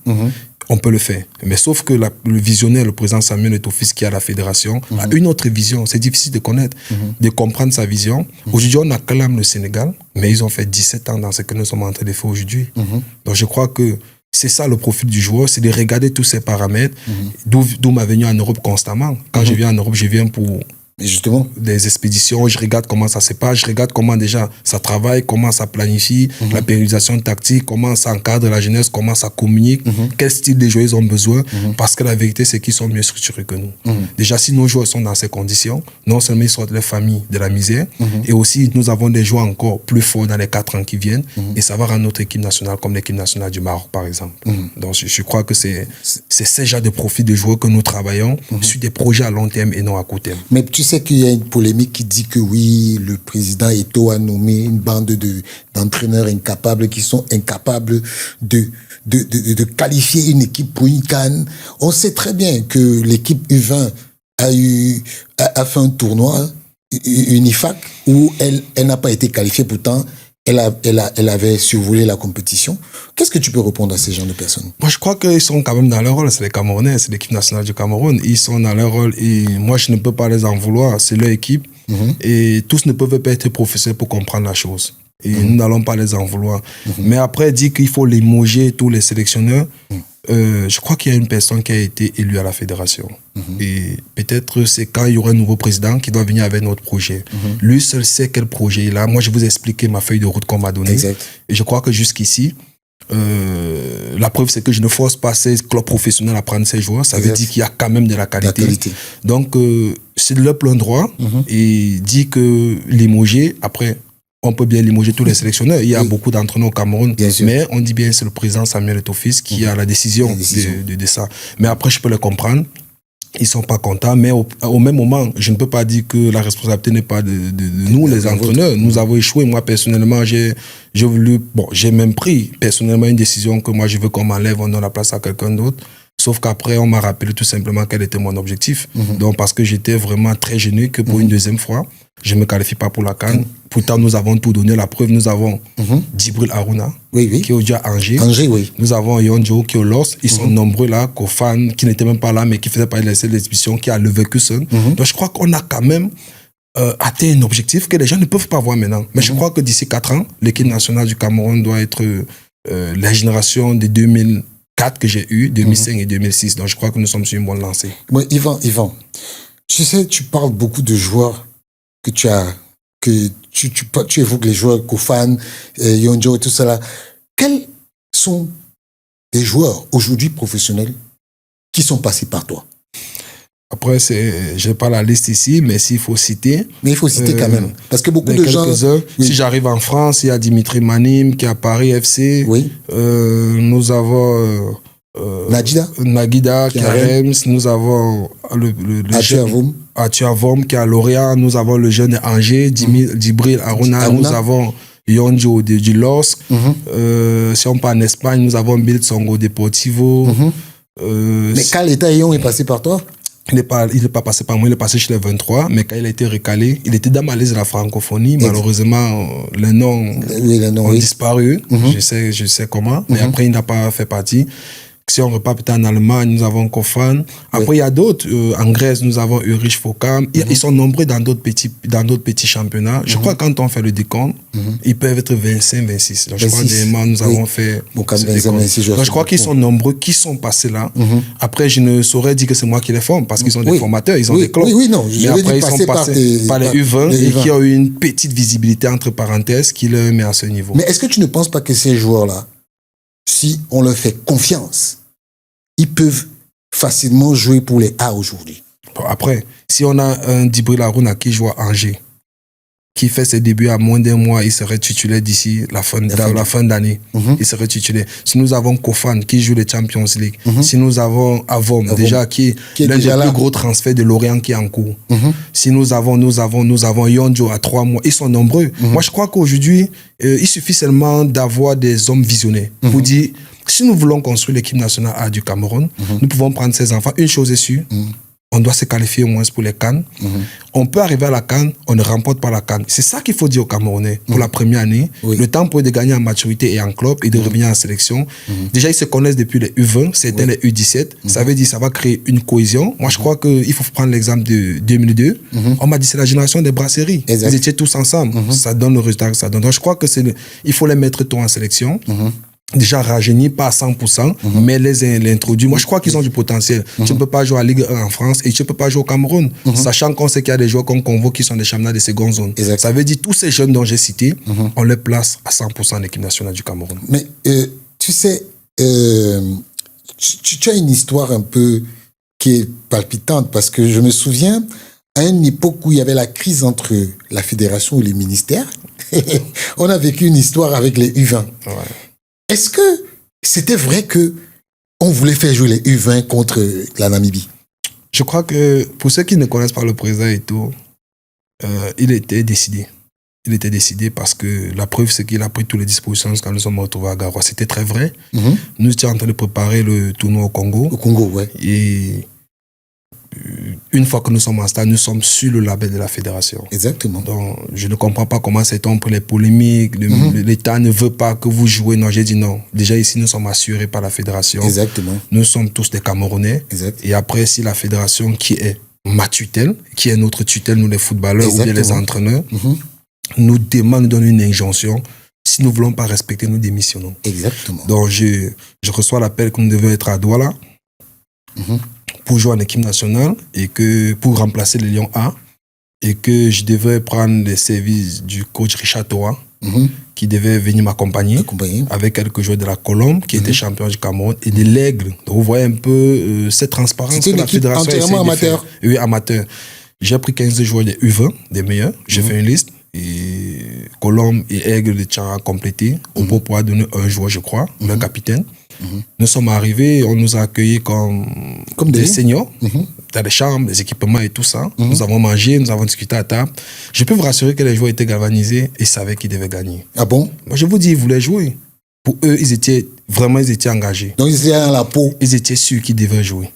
on peut le faire. Mais sauf que le visionnaire, le président Samuel Eto'o qui est à la fédération, a une autre vision. C'est difficile de connaître, de comprendre sa vision. Aujourd'hui, on acclame le Sénégal, mais ils ont fait 17 ans dans ce que nous sommes en train de faire aujourd'hui. Donc je crois que c'est ça le profil du joueur, c'est de regarder tous ces paramètres, d'où ma venue en Europe constamment. Quand je viens en Europe, je viens pour... Justement, des expéditions, je regarde comment ça se passe, je regarde comment déjà ça travaille, comment ça planifie, la périodisation tactique, comment ça encadre la jeunesse, comment ça communique, quel style de joueurs ils ont besoin, parce que la vérité c'est qu'ils sont mieux structurés que nous. Déjà, si nos joueurs sont dans ces conditions, non seulement ils sortent de leur famille de la misère, et aussi nous avons des joueurs encore plus forts dans les 4 ans qui viennent, et ça va rendre notre équipe nationale comme l'équipe nationale du Maroc par exemple. Donc je crois que c'est ces genres de profils de joueurs que nous travaillons sur des projets à long terme et non à court terme. Mais tu sais qu'il y a une polémique qui dit que oui, le président Eto'o a nommé une bande d'entraîneurs incapables qui sont incapables de qualifier une équipe pour une CAN. On sait très bien que l'équipe U20 a fait un tournoi, une IFAC, où elle n'a pas été qualifiée, pourtant elle avait survolé la compétition. Qu'est-ce que tu peux répondre à ces gens de personnes? Moi, je crois qu'ils sont quand même dans leur rôle. C'est les Camerounais, c'est l'équipe nationale du Cameroun. Ils sont dans leur rôle et moi, je ne peux pas les en vouloir. C'est leur équipe. Et tous ne peuvent pas être professeurs pour comprendre la chose. Et nous n'allons pas les en vouloir. Mais après, dire qu'il faut limoger tous les sélectionneurs, je crois qu'il y a une personne qui a été élue à la fédération. Et peut-être c'est quand il y aura un nouveau président qui doit venir avec notre projet. Lui seul sait quel projet il a. Moi, je vous ai expliqué ma feuille de route qu'on m'a donnée. Et je crois que jusqu'ici, la preuve, c'est que je ne force pas ces clubs professionnels à prendre ces joueurs. Ça veut dire qu'il y a quand même de la qualité. Donc, c'est de leur plein droit. Et dit que limoger, après... On peut bien limoger tous les sélectionneurs. Il y a beaucoup d'entraîneurs au Cameroun. Mais on dit bien c'est le président Samuel Eto'o qui a la décision de ça. Mais après, je peux les comprendre. Ils ne sont pas contents. Mais au même moment, je ne peux pas dire que la responsabilité n'est pas de nous, les entraîneurs. Nous avons échoué. Moi, personnellement, j'ai même pris personnellement une décision que moi, je veux qu'on m'enlève, on donne la place à quelqu'un d'autre. Sauf qu'après, on m'a rappelé tout simplement quel était mon objectif. Donc, parce que j'étais vraiment très gêné que pour une deuxième fois, je ne me qualifie pas pour la CAN Pourtant, nous avons tout donné. La preuve, nous avons Djibril Harouna, qui est aujourd'hui à Angers. Nous avons Yonjo qui est au LOS. Ils sont nombreux là, Kofan, qui n'était même pas là, mais qui faisait partie de l'exhibition, qui est à Leverkusen. Donc, je crois qu'on a quand même atteint un objectif que les gens ne peuvent pas voir maintenant. Mais je crois que d'ici 4 ans, l'équipe nationale du Cameroun doit être la génération de 2004 que j'ai eu, 2005 et 2006. Donc, je crois que nous sommes sur une bonne lancée. Ouais, Yvan, tu sais, tu parles beaucoup de joueurs que tu as, que tu évoques les joueurs Kofan, Yonjo et tout ça là. Quels sont les joueurs aujourd'hui professionnels qui sont passés par toi? Après, je n'ai pas la liste ici, mais s'il faut citer... Mais il faut citer quand même. Parce que beaucoup de gens... Si j'arrive en France, il y a Dimitri Manim qui est à Paris FC. Oui. Nous avons... Nagida, Karems. Nous avons le jeune Atuavom qui est à Lorient. Nous avons le jeune Angers, Djibril Harouna. Nous avons Yonjo du LOSC. Si on part en Espagne, nous avons Bill Songo Deportivo. Mais Kaleta Yon est passé par toi? Il n'est pas passé par moi, il est passé chez les 23, mais quand il a été recalé, il était dans ma liste de la francophonie. Malheureusement, les noms ont disparu. Je sais comment, mais après, il n'a pas fait partie. Si on repart peut-être en Allemagne, nous avons Kofan. Après, il y a d'autres. En Grèce, nous avons Ulrich Fokam. Ils sont nombreux dans d'autres petits championnats. Je crois que quand on fait le décompte, ils peuvent être 25, 26. Donc, je crois que nous avons fait. Donc, je crois qu'ils sont nombreux qui sont passés là. Après, je ne saurais dire que c'est moi qui les forme parce qu'ils sont des formateurs, ils ont des clubs. Mais après, ils sont passés par les U20 et qui ont eu une petite visibilité entre parenthèses qui leur met à ce niveau. Mais est-ce que tu ne penses pas que ces joueurs-là, si on leur fait confiance, ils peuvent facilement jouer pour les A aujourd'hui? Bon, après, si on a un Djibril Harouna qui joue à Angers, qui fait ses débuts à moins d'1 mois, il serait titulaire d'ici la fin d'année. Il serait titulaire. Si nous avons Kofan qui joue les Champions League, si nous avons Avom, déjà qui est l'un des plus gros transferts de Lorient qui est en cours. Si nous avons Yonjo à 3 mois, ils sont nombreux. Moi, je crois qu'aujourd'hui, il suffit seulement d'avoir des hommes visionnés pour dire, si nous voulons construire l'équipe nationale A du Cameroun, nous pouvons prendre ces enfants. Une chose est sûre, on doit se qualifier au moins pour les CAN. On peut arriver à la CAN, on ne remporte pas la CAN. C'est ça qu'il faut dire aux Camerounais pour la première année. Le temps pour eux de gagner en maturité et en club et de revenir en sélection. Déjà, ils se connaissent depuis les U20, c'était les U17. Ça veut dire que ça va créer une cohésion. Moi, je crois qu'il faut prendre l'exemple de 2002. On m'a dit c'est la génération des brasseries. Ils étaient tous ensemble. Ça donne le résultat que ça donne. Donc, je crois que il faut les mettre tous en sélection. Déjà rajeunis, pas à 100%, mais les introduire. Moi, je crois qu'ils ont du potentiel. Tu ne peux pas jouer à Ligue 1 en France et tu ne peux pas jouer au Cameroun, sachant qu'on sait qu'il y a des joueurs qu'on convoque qui sont des championnats de seconde zone. Ça veut dire tous ces jeunes dont j'ai cité, on les place à 100% en équipe nationale du Cameroun. Mais tu sais, tu as une histoire un peu qui est palpitante parce que je me souviens à une époque où il y avait la crise entre la fédération et les ministères. On a vécu une histoire avec les U20. Est-ce que c'était vrai que on voulait faire jouer les U20 contre la Namibie? Je crois que pour ceux qui ne connaissent pas le président et tout, il était décidé. Il était décidé parce que la preuve, c'est qu'il a pris toutes les dispositions quand nous sommes retrouvés à Garoua. C'était très vrai. Nous étions en train de préparer le tournoi au Congo. Au Congo, ouais. Et une fois que nous sommes en stade, nous sommes sur le label de la fédération. Exactement. Donc, je ne comprends pas comment c'est pour les polémiques. L'État ne veut pas que vous jouez. Non, j'ai dit non. Déjà ici, nous sommes assurés par la fédération. Exactement. Nous sommes tous des Camerounais. Exact. Et après, si la fédération qui est ma tutelle, qui est notre tutelle, nous les footballeurs ou bien les entraîneurs, nous demande, nous donne une injonction. Si nous ne voulons pas respecter, nous démissionnons. Exactement. Donc, je reçois l'appel que nous devons être à Douala. Pour jouer en équipe nationale et que pour remplacer les Lions A et que je devais prendre les services du coach Richard Toa qui devait venir m'accompagner avec quelques joueurs de la Colombe qui étaient champions du Cameroun et de l'Aigle. Donc vous voyez un peu cette transparence que la fédération entièrement amateur. Oui, amateur. J'ai pris 15 joueurs des U20, des meilleurs. J'ai fait une liste et Colombe et Aigle de Tchara complété. On peut pouvoir donner un joueur, je crois, le capitaine. Nous sommes arrivés, on nous a accueillis comme des seniors, dans les chambres, les équipements et tout ça. Nous avons mangé, nous avons discuté à table. Je peux vous rassurer que les joueurs étaient galvanisés et savaient qu'ils devaient gagner. Ah bon? Moi, je vous dis, ils voulaient jouer. Pour eux, ils étaient engagés. Donc ils étaient dans la peau. Ils étaient sûrs qu'ils devaient jouer.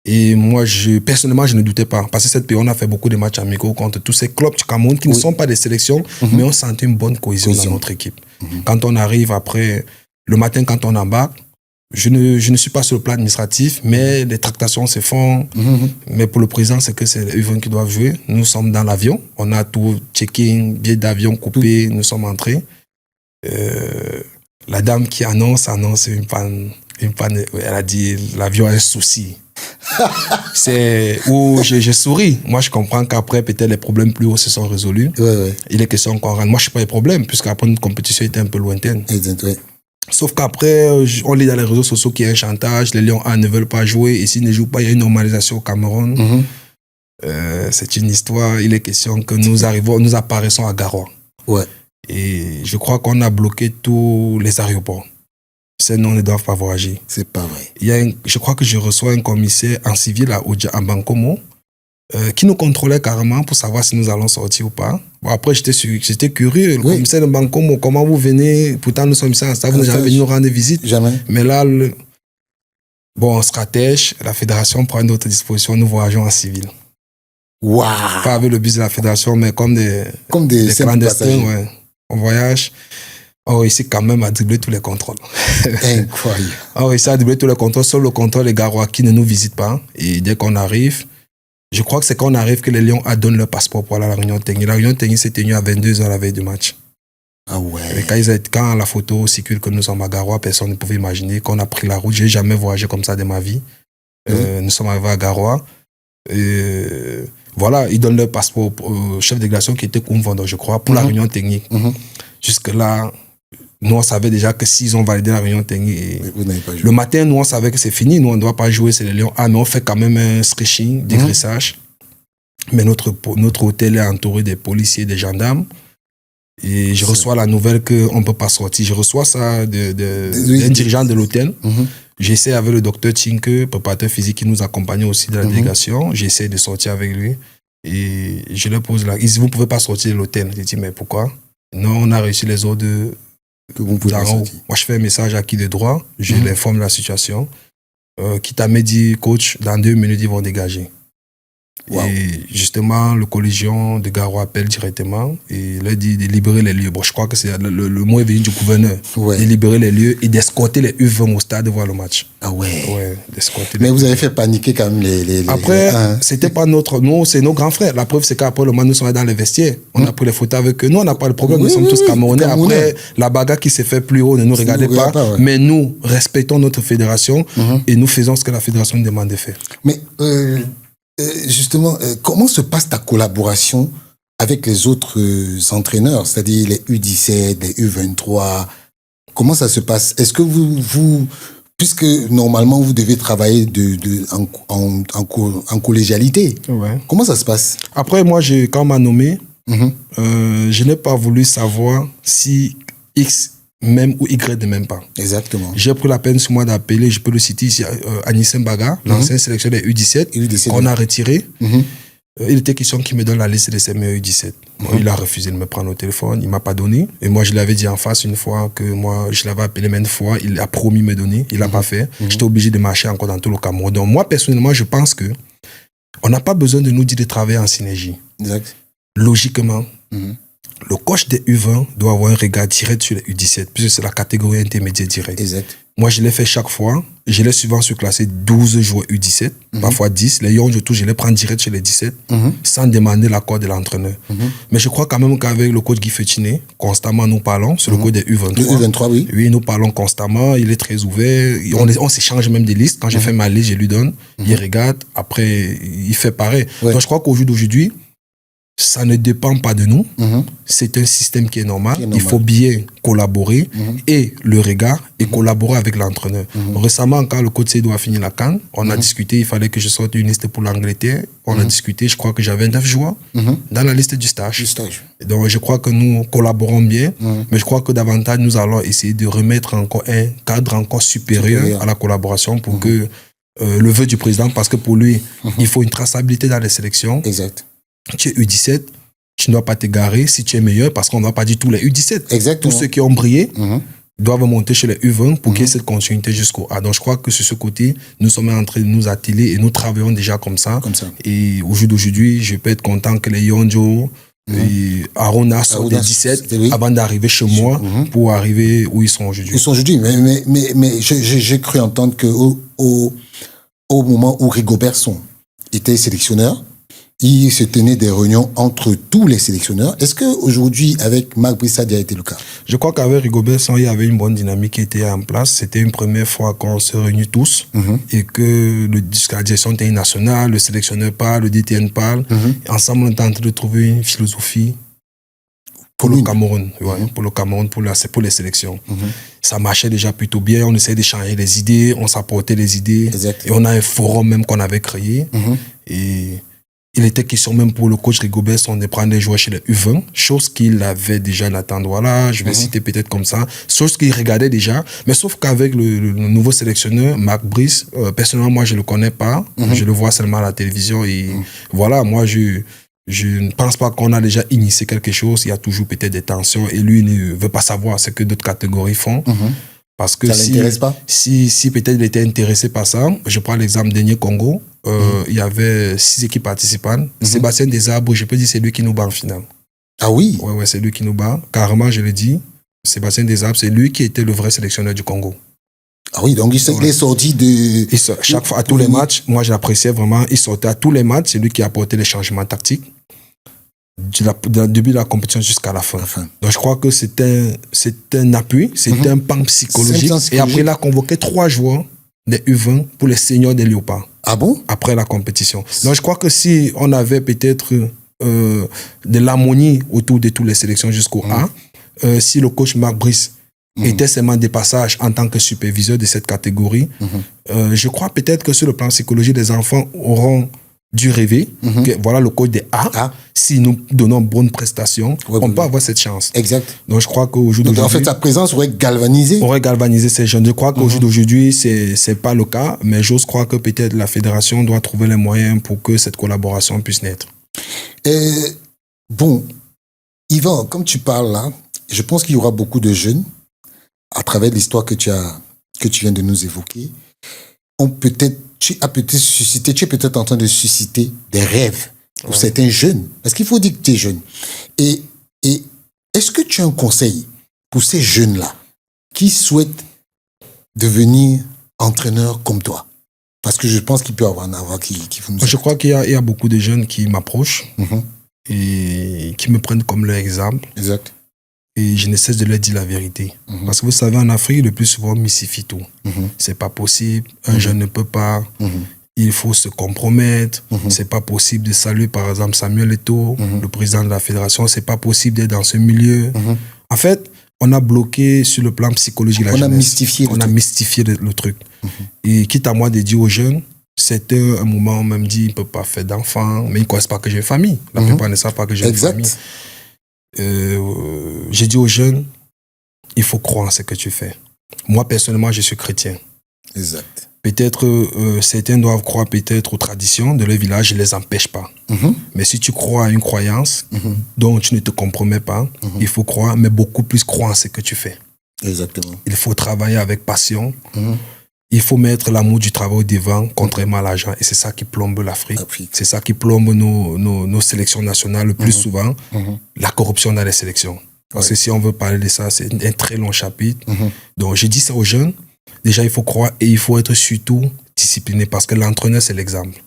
Et moi, personnellement, je ne doutais pas. Parce que cette période, on a fait beaucoup de matchs amicaux contre tous ces clubs du Cameroun qui ne sont pas des sélections, mais on sentait une bonne cohésion dans notre équipe. Quand on arrive après, le matin, quand on embarque, je ne suis pas sur le plan administratif, mais les tractations se font. Mais pour le président, c'est que c'est les U20 qui doivent jouer. Nous sommes dans l'avion. On a tout checking, billet d'avion coupé. Nous sommes entrés. La dame qui annonce une panne. Elle a dit l'avion a un souci. C'est où je souris. Moi, je comprends qu'après, peut-être les problèmes plus hauts se sont résolus. Il est question qu'on rentre. Moi, je n'ai pas les problèmes, puisqu'après, notre compétition était un peu lointaine. Sauf qu'après, on lit dans les réseaux sociaux qu'il y a un chantage, les Lions A ne veulent pas jouer, et s'ils ne jouent pas, il y a une normalisation au Cameroun. C'est une histoire. Il est question que nous apparaissons à Garoua. Et je crois qu'on a bloqué tous les aéroports. Ces noms ne doivent pas voyager. C'est pas vrai. Je crois que je reçois un commissaire en civil à Bankomo qui nous contrôlait carrément pour savoir si nous allons sortir ou pas. Bon, après, j'étais curieux. Le commissaire de Bankomo, comment vous venez? Pourtant, nous sommes ici en staff, vous n'avez jamais venu nous rendre visite. Jamais. Mais là, on stratège, la fédération prend d'autres dispositions, nous voyageons en civil. Waouh! Pas avec le bus de la fédération, mais comme des clandestins. On voyage. On réussit quand même à dribbler tous les contrôles. Incroyable. On réussit à dribbler tous les contrôles, sauf le contrôle des Garois qui ne nous visitent pas. Et dès qu'on arrive, je crois que c'est quand on arrive que les Lions donnent leur passeport pour aller à la réunion technique. La réunion technique s'est tenue à 22h la veille du match. Ah ouais. Et quand la photo circule que nous sommes à Garoua, personne ne pouvait imaginer qu'on a pris la route. Je n'ai jamais voyagé comme ça de ma vie. Nous sommes arrivés à Garoua. Voilà, ils donnent leur passeport au chef de délégation qui était Koumvando, je crois, pour la réunion technique. Jusque-là, nous, on savait déjà que s'ils ont validé la réunion technique, le matin, nous, on savait que c'est fini. Nous, on ne doit pas jouer, c'est les Lions. Mais on fait quand même un stretching, dégraissage. Mais notre hôtel est entouré des policiers, des gendarmes. Et je reçois la nouvelle qu'on ne peut pas sortir. Je reçois ça d'un dirigeant de l'hôtel. J'essaie avec le docteur Tchinke, préparateur physique qui nous accompagnait aussi de la délégation. J'essaie de sortir avec lui. Et je leur pose là. Ils disent, vous ne pouvez pas sortir de l'hôtel. Je dis, mais pourquoi? Non, on a reçu les ordres que vous pouvez pas sortir. Moi, je fais un message à qui de droit. Je l'informe de la situation. Kitame dit, coach, dans 2 minutes, ils vont dégager. Wow. Et justement, le collégion de Garoua appelle directement et leur dit de libérer les lieux. Bon, je crois que c'est le mot est venu du gouverneur. De libérer les lieux et d'escorter les U20 au stade de voir le match. Ah ouais. D'escorter. Mais vous avez fait paniquer quand même les Après, c'était pas nous, c'est nos grands frères. La preuve, c'est qu'après le match, nous sommes dans les vestiaires. On a pris les photos avec eux. Nous, on n'a pas de problème. Nous sommes tous Camerounais. Après, la bagarre qui s'est fait plus haut, ne nous regardez pas. Mais nous, respectons notre fédération et nous faisons ce que la fédération nous demande de faire. Mais justement, comment se passe ta collaboration avec les autres entraîneurs, c'est-à-dire les U17, les U23? Comment ça se passe? Est-ce que vous puisque normalement vous devez travailler en collégialité, comment ça se passe? Après, moi, quand on m'a nommé, je n'ai pas voulu savoir si X même ou Y ne m'aime pas. Exactement. J'ai pris la peine sur moi d'appeler, je peux le citer ici, Anissé Mbaga, l'ancien sélectionneur U17, qu'on a retiré. Il était question qu'il me donne la liste de ses meilleurs U17. Bon, il a refusé de me prendre au téléphone, il ne m'a pas donné. Et moi, je l'avais dit en face une fois que moi, je l'avais appelé maintes fois, il a promis de me donner, il ne l'a pas fait. J'étais obligé de marcher encore dans tout le Cameroun. Donc moi, personnellement, je pense que on n'a pas besoin de nous dire de travailler en synergie. Exact. Logiquement, le coach des U20 doit avoir un regard direct sur les U17, puisque c'est la catégorie intermédiaire directe. Exact. Moi, je l'ai fait chaque fois. Je l'ai souvent surclassé 12 joueurs U17, parfois 10. Les Lions, je les prends direct sur les 17, sans demander l'accord de l'entraîneur. Mais je crois quand même qu'avec le coach Guy Fetiné, constamment nous parlons, sur le coach des U23. Le U23, oui. Oui, nous parlons constamment. Il est très ouvert. On s'échange même des listes. Quand j'ai fait ma liste, je lui donne. Il regarde. Après, il fait pareil. Donc, je crois qu'au jour d'aujourd'hui, ça ne dépend pas de nous. C'est un système qui est normal. Il faut bien collaborer et le regard et collaborer avec l'entraîneur. Récemment, quand le coach Seydou a fini la CAN, on a discuté, il fallait que je sorte une liste pour l'Angleterre. On a discuté, je crois que j'avais 9 joueurs dans la liste du stage. Donc je crois que nous collaborons bien, mais je crois que davantage nous allons essayer de remettre encore un cadre encore supérieur à la collaboration pour que le vœu du président, parce que pour lui, il faut une traçabilité dans les sélections. Exact. Tu es U17, tu ne dois pas t'égarer si tu es meilleur, parce qu'on ne doit pas dire tous les U17. Exactement. Tous ceux qui ont brillé doivent monter chez les U20 pour qu'il y ait cette continuité jusqu'au A. Donc je crois que sur ce côté, nous sommes en train de nous atteler et nous travaillons déjà comme ça. Et au jour d'aujourd'hui, je peux être content que les Yonjo, Arona sortent des 17 avant d'arriver chez moi pour arriver où ils sont aujourd'hui. Ils sont aujourd'hui, mais j'ai cru entendre qu'au au moment où Rigobert était sélectionneur, il se tenait des réunions entre tous les sélectionneurs. Est-ce qu'aujourd'hui, avec Marc Brice, ça a déjà été le cas? Je crois qu'avec Rigobert, il y avait une bonne dynamique qui était en place. C'était une première fois qu'on se réunit tous et que la direction internationale, le sélectionneur parle, le DTN parle. Ensemble, on est en train de trouver une philosophie pour le Cameroun, pour le Cameroun, pour les sélections. Ça marchait déjà plutôt bien. On essayait d'échanger les idées, on s'apportait les idées. Et on a un forum même qu'on avait créé. Et il était question même pour le coach Rigobert de prendre des joueurs chez les U20, chose qu'il avait déjà en attendant. Voilà, je vais citer peut-être comme ça, chose qu'il regardait déjà. Mais sauf qu'avec le nouveau sélectionneur, Marc Brice, personnellement, moi, je ne le connais pas. Je le vois seulement à la télévision. Et voilà, moi, je ne pense pas qu'on a déjà initié quelque chose. Il y a toujours peut-être des tensions. Et lui, il ne veut pas savoir ce que d'autres catégories font. Parce que ça l'intéresse pas? Si peut-être il était intéressé par ça, je prends l'exemple dernier Congo, il y avait 6 équipes participantes. Sébastien Desarbres, je peux dire c'est lui qui nous bat en finale. Ah oui? Ouais, c'est lui qui nous bat. Carrément, je le dis. Sébastien Desarbres, c'est lui qui était le vrai sélectionneur du Congo. Ah oui, donc il est sorti de... Chaque fois, à tous les matchs, moi je l'appréciais vraiment. Il sortait à tous les matchs, c'est lui qui apportait les changements tactiques. Du début de la compétition jusqu'à la fin. Donc je crois que c'est un appui, c'est un pan psychologique. Et après, il a convoqué 3 joueurs des U20 pour les seniors des Léopards. Ah bon? Après la compétition. Donc je crois que si on avait peut-être de l'harmonie autour de toutes les sélections jusqu'au A, si le coach Marc Brice était seulement des passages en tant que superviseur de cette catégorie, je crois peut-être que sur le plan psychologique, les enfants auront dû rêver que voilà le coach des A. Si nous donnons bonne prestation, on peut avoir cette chance. Exact. Donc je crois qu'aujourd'hui, en fait, sa présence aurait galvanisé ces jeunes. Je crois qu'aujourd'hui, c'est pas le cas, mais j'ose croire que peut-être la fédération doit trouver les moyens pour que cette collaboration puisse naître. Bon, Yvan, comme tu parles là, je pense qu'il y aura beaucoup de jeunes à travers l'histoire que tu viens de nous évoquer. Tu es peut-être en train de susciter des rêves pour certains jeunes. Parce qu'il faut dire que tu es jeune. Et est-ce que tu as un conseil pour ces jeunes-là qui souhaitent devenir entraîneurs comme toi? Parce que je pense qu'il peut y en avoir qui vont nous... Je crois qu'il y a beaucoup de jeunes qui m'approchent et qui me prennent comme leur exemple. Exact. Et je ne cesse de leur dire la vérité. Parce que vous savez, en Afrique, le plus souvent, on mystifie tout. C'est pas possible, un jeune ne peut pas, il faut se compromettre, c'est pas possible de saluer, par exemple, Samuel Eto'o, le président de la fédération, c'est pas possible d'être dans ce milieu. En fait, on a bloqué sur le plan psychologique la jeunesse. On a mystifié le truc. Et quitte à moi de dire aux jeunes, c'était un moment où on me dit, il ne peut pas faire d'enfants, mais ils ne connaissent pas que j'ai une famille. La plupart ne savent pas que j'ai une famille. J'ai dit aux jeunes, il faut croire en ce que tu fais. Moi, personnellement, je suis chrétien. Exact. Peut-être, certains doivent croire peut-être aux traditions de leur village, je ne les empêche pas. Mais si tu crois à une croyance dont tu ne te compromets pas, il faut croire, mais beaucoup plus croire en ce que tu fais. Exactement. Il faut travailler avec passion. Il faut mettre l'amour du travail au devant, contrairement à l'argent. Et c'est ça qui plombe l'Afrique. C'est ça qui plombe nos sélections nationales le plus souvent. La corruption dans les sélections. Parce que si on veut parler de ça, c'est un très long chapitre. Donc, je dis ça aux jeunes. Déjà, il faut croire et il faut être surtout discipliné parce que l'entraîneur, c'est l'exemple.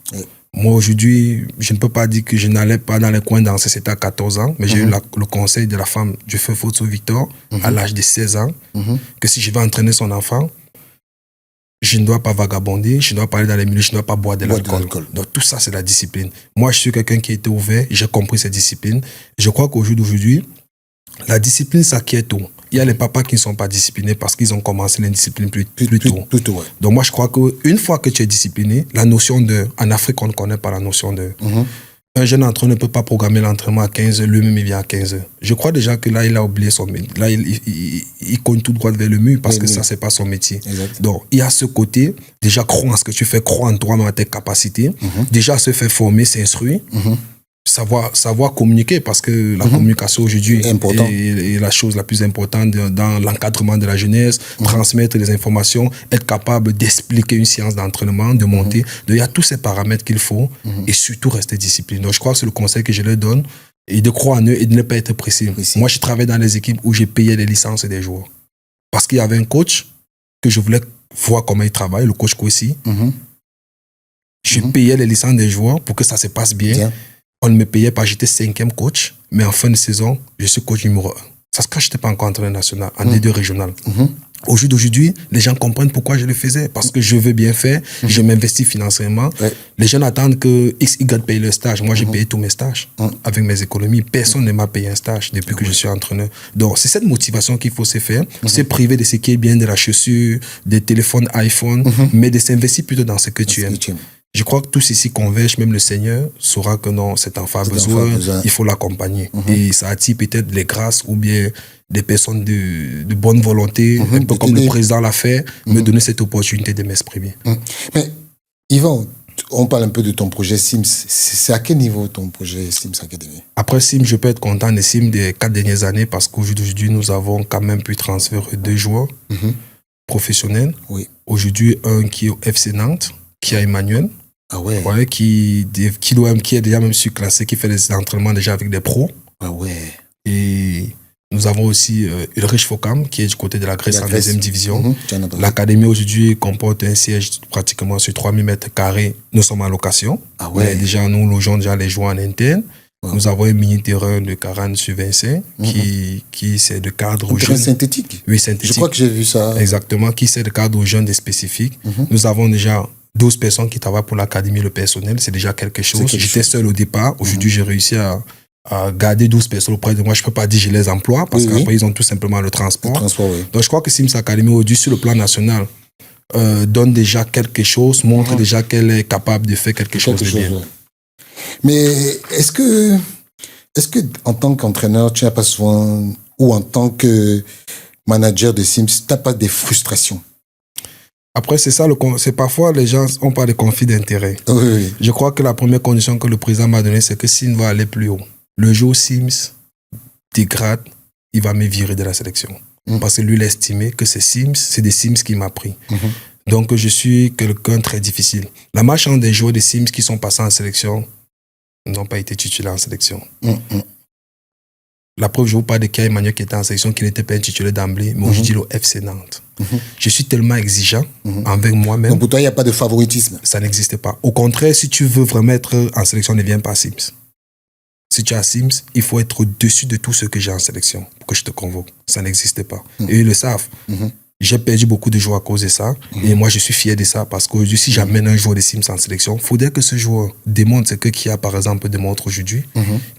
Moi, aujourd'hui, je ne peux pas dire que je n'allais pas dans les coins danser, c'était à 14 ans, mais j'ai eu le conseil de la femme du feu Foto Victor à l'âge de 16 ans, que si je vais entraîner son enfant, je ne dois pas vagabonder, je ne dois pas aller dans les milieux, je ne dois pas boire de l'alcool. Donc tout ça, c'est la discipline. Moi, je suis quelqu'un qui était ouvert, j'ai compris cette discipline. Je crois qu'au jour d'aujourd'hui, la discipline s'acquiert tôt. Il y a les papas qui ne sont pas disciplinés parce qu'ils ont commencé l'indiscipline plus tôt. Donc moi, je crois qu'une fois que tu es discipliné, la notion de... En Afrique, on ne connaît pas la notion de... Un jeune entraîneur ne peut pas programmer l'entraînement à 15 heures, lui-même il vient à 15 heures. Je crois déjà que là, il a oublié son métier. Là, il cogne tout droit vers le mur parce que ça, c'est pas son métier. Exact. Donc, il y a ce côté, déjà, croire en ce que tu fais, croire en toi, en tes capacités. Déjà, se faire former, s'instruire. savoir communiquer, parce que la communication aujourd'hui est la chose la plus importante dans l'encadrement de la jeunesse, transmettre les informations, être capable d'expliquer une séance d'entraînement, de monter. Donc, il y a tous ces paramètres qu'il faut et surtout rester discipliné. Donc, je crois que c'est le conseil que je leur donne, et de croire en eux et de ne pas être précis. Moi, je travaille dans les équipes où j'ai payé les licences des joueurs. Parce qu'il y avait un coach que je voulais voir comment il travaille, le coach Kwesi. Je payais les licences des joueurs pour que ça se passe bien. On ne me payait pas, j'étais 5e coach, mais en fin de saison, je suis coach numéro 1. Ça se cache, je n'étais pas encore entraîneur national, en D2 régional. Au jour d'aujourd'hui, les gens comprennent pourquoi je le faisais, parce que je veux bien faire, je m'investis financièrement. Les gens attendent que XY paye le stage. Moi, j'ai payé tous mes stages avec mes économies. Personne ne m'a payé un stage depuis que je suis entraîneur. Donc, c'est cette motivation qu'il faut se faire. C'est priver de ce qui est bien, de la chaussure, des téléphones iPhone, mais de s'investir plutôt dans ce que tu aimes. Je crois que tout ceci converge, même le Seigneur saura que non, cet enfant a besoin, il faut l'accompagner. Et ça attire peut-être les grâces ou bien des personnes de bonne volonté, un peu comme le président l'a fait, me donner cette opportunité de m'exprimer. Mais Yvan, on parle un peu de ton projet Sims. C'est à quel niveau ton projet Sims Academy? Après Sims, je peux être content des Sims des 4 dernières années parce qu'aujourd'hui, nous avons quand même pu transférer 2 joueurs professionnels. Aujourd'hui, un qui est au FC Nantes, qui a Emmanuel. Qui est déjà même surclassé, qui fait des entraînements déjà avec des pros. Et nous avons aussi Ulrich Fokam, qui est du côté de la Grèce en 2e division. L'académie aujourd'hui comporte un siège pratiquement sur 3000 mètres carrés. Nous sommes en location. Mais déjà, nous logeons déjà les joueurs en interne. Nous avons un mini-terrain de 40 sur 25 qui sert de cadre aux jeunes. Synthétique? Oui, synthétique. Je crois que j'ai vu ça. Exactement, qui sert de cadre aux jeunes spécifiques. Nous avons déjà 12 personnes qui travaillent pour l'académie, le personnel, c'est déjà quelque chose. J'étais seul au départ. Aujourd'hui, j'ai réussi à garder 12 personnes auprès de moi. Je ne peux pas dire que je les emploie parce qu'après, ils ont tout simplement le transport. Donc, je crois que Sims Academy, aujourd'hui, sur le plan national, donne déjà quelque chose, montre déjà qu'elle est capable de faire quelque chose de bien. Mais est-ce que en tant qu'entraîneur, tu n'as pas souvent, ou en tant que manager de Sims, tu n'as pas des frustrations? Après, c'est ça, c'est parfois les gens ont pas de conflit d'intérêt. Je crois que la première condition que le président m'a donnée, c'est que Sims va aller plus haut. Le jour où Sims dégrade, il va me virer de la sélection. Parce que lui, il a estimé que c'est des Sims qui m'a pris. Donc, je suis quelqu'un de très difficile. La marchande des joueurs des Sims qui sont passés en sélection n'ont pas été titulaires en sélection. La preuve, je vous parle de Kia Emmanuel qui était en sélection, qui n'était pas un titulaire d'emblée, mais aujourd'hui, le FC Nantes. Je suis tellement exigeant avec moi-même. Donc pour toi, il n'y a pas de favoritisme? Ça n'existe pas. Au contraire, si tu veux vraiment être en sélection, ne viens pas à Sims. Si tu es à Sims, il faut être au-dessus de tout ce que j'ai en sélection pour que je te convoque. Ça n'existe pas. Et ils le savent. J'ai perdu beaucoup de joueurs à cause de ça. Et moi, je suis fier de ça parce qu'aujourd'hui, si j'amène un joueur de Sims en sélection, il faudrait que ce joueur démontre ce que Kia, par exemple, démontre aujourd'hui,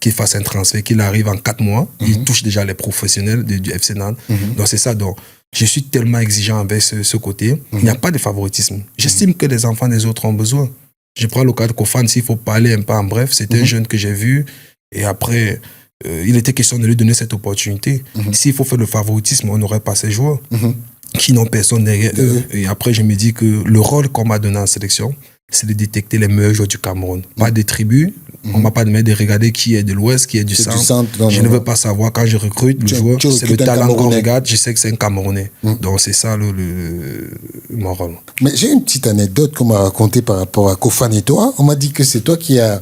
qu'il fasse un transfert, qu'il arrive en 4 mois, il touche déjà les professionnels du FC Nantes. Donc, c'est ça. Donc, je suis tellement exigeant avec ce côté. Il n'y a pas de favoritisme. J'estime que les enfants des autres ont besoin. Je prends le cas de Kofan, s'il faut parler un peu en bref. C'était un jeune que j'ai vu. Et après, il était question de lui donner cette opportunité. S'il faut faire le favoritisme, on n'aurait pas ces joueurs qui n'ont personne derrière eux. Et après, je me dis que le rôle qu'on m'a donné en sélection, c'est de détecter les meilleurs joueurs du Cameroun. Pas des tribus. On ne m'a pas demandé de regarder qui est de l'Ouest, qui est du centre. Je ne veux pas savoir. Quand je recrute le joueur, c'est le talent qu'on regarde. Je sais que c'est un Camerounais. Donc, c'est ça mon rôle. Mais j'ai une petite anecdote qu'on m'a racontée par rapport à Kofan et toi. On m'a dit que c'est toi qui a...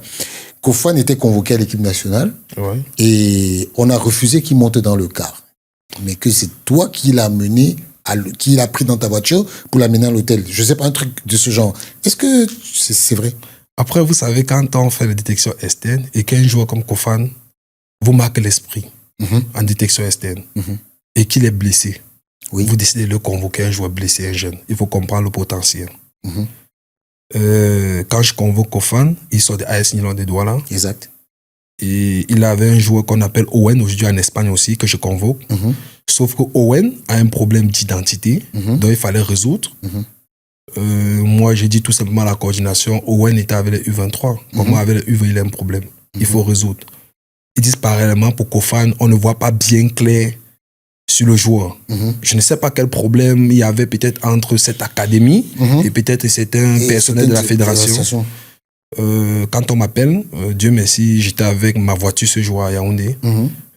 Kofan était convoqué à l'équipe nationale et on a refusé qu'il monte dans le car. Mais que c'est toi qui l'as mené, qui l'a pris dans ta voiture pour l'amener à l'hôtel. Je ne sais pas, un truc de ce genre. Est-ce que c'est vrai? Après, vous savez, quand on fait la détection externe et qu'un joueur comme Kofan vous marque l'esprit en détection externe et qu'il est blessé, vous décidez de le convoquer, un joueur blessé, un jeune. Il faut comprendre le potentiel. Quand je convoque Kofan, il sort de AS Milan de Douala. Exact. Et il avait un joueur qu'on appelle Owen, aujourd'hui en Espagne aussi, que je convoque. Sauf que Owen a un problème d'identité, dont il fallait résoudre. Moi, j'ai dit tout simplement la coordination. Owen était avec les U23. Comment avec les U20, il a un problème. Il faut résoudre. Ils disent parallèlement pour Kofan, on ne voit pas bien clair sur le joueur. Je ne sais pas quel problème il y avait peut-être entre cette académie et peut-être certains personnels de la fédération. quand on m'appelle, Dieu merci, j'étais avec ma voiture ce jour à Yaoundé.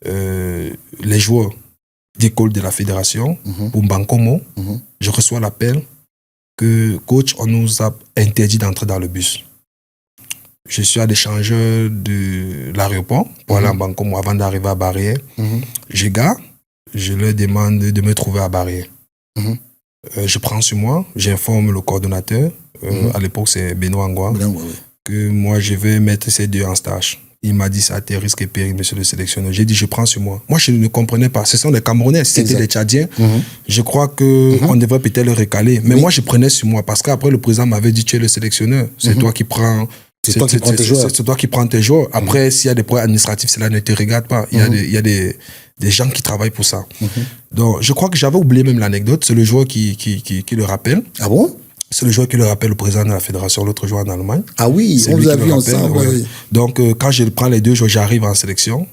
Les joueurs d'école de la fédération, pour Bankomo, je reçois l'appel que coach, on nous a interdit d'entrer dans le bus. Je suis à l'échangeur de l'aéroport pour aller à Bankomo avant d'arriver à Barrière. Je gare, je leur demande de me trouver à Barrière. Je prends sur moi, j'informe le coordonnateur, à l'époque c'est Benoît Angwa, que moi je vais mettre ces deux en stage. Il m'a dit ça a été risque et péril, monsieur le sélectionneur. J'ai dit je prends sur moi. Moi je ne comprenais pas. Ce sont des Camerounais, c'était des Tchadiens. Je crois qu'on devrait peut-être le recaler. Mais moi je prenais sur moi parce qu'après le président m'avait dit tu es le sélectionneur. C'est toi qui prends. C'est toi qui prends tes joueurs. Après, s'il y a des problèmes administratifs, cela ne te regarde pas. Il y a des gens qui travaillent pour ça. Donc, je crois que j'avais oublié même l'anecdote. C'est le joueur qui le rappelle. Ah bon? C'est le joueur qui le rappelle, le président de la fédération, l'autre joueur en Allemagne. Ah oui, on vous a vu ensemble. Ouais. Donc, quand je prends les deux joueurs, j'arrive en sélection.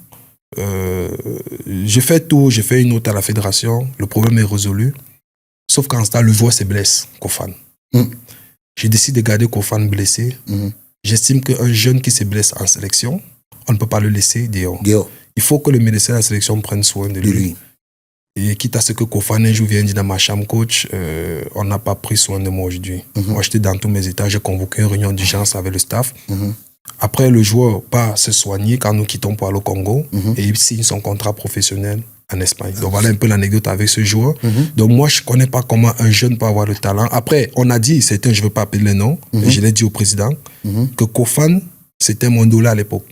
Je fais tout, je fais une note à la fédération. Le problème est résolu. Sauf qu'en ce temps, le joueur se blesse, Kofan. Je décide de garder Kofan blessé. J'estime qu'un jeune qui se blesse en sélection, on ne peut pas le laisser dehors. Il faut que le médecin de la sélection prenne soin de lui. Et quitte à ce que Kofan un jour vienne dire dans ma chambre, coach, on n'a pas pris soin de moi aujourd'hui. Moi, j'étais dans tous mes états, j'ai convoqué une réunion d'urgence avec le staff. Après, le joueur part se soigner quand nous quittons pour aller au Congo et il signe son contrat professionnel en Espagne. Donc voilà un peu l'anecdote avec ce joueur. Donc moi, je ne connais pas comment un jeune peut avoir le talent. Après, on a dit, je ne veux pas appeler les noms, mais je l'ai dit au président, que Kofan, c'était mon dollar à l'époque.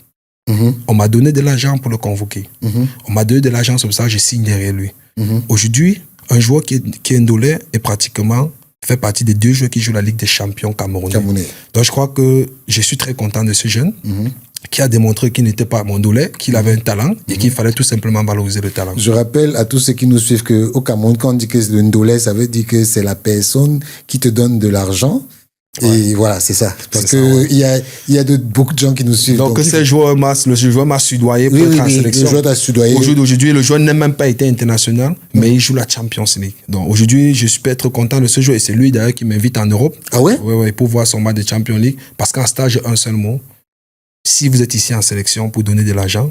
On m'a donné de l'argent pour le convoquer. On m'a donné de l'argent, c'est pour ça que je signe derrière lui. Aujourd'hui, un joueur qui est indolé est pratiquement fait partie des deux joueurs qui jouent la Ligue des champions camerounais. Donc je crois que je suis très content de ce jeune qui a démontré qu'il n'était pas mondolais, qu'il avait un talent et qu'il fallait tout simplement valoriser le talent. Je rappelle à tous ceux qui nous suivent qu'au Cameroun, quand on dit que le ndolais, ça veut dire que c'est la personne qui te donne de l'argent. Et voilà, c'est ça. Parce qu'il y a beaucoup de gens qui nous suivent. Donc le joueur m'a soudoyé pour être en sélection. Le joueur t'a soudoyé. Aujourd'hui, le joueur n'a même pas été international, mais il joue la Champions League. Donc aujourd'hui, je suis être content de ce joueur. Et c'est lui d'ailleurs qui m'invite en Europe. Ah ouais? Oui, pour voir son match de Champions League. Parce qu'en stage, j'ai un seul mot. Si vous êtes ici en sélection pour donner de l'argent,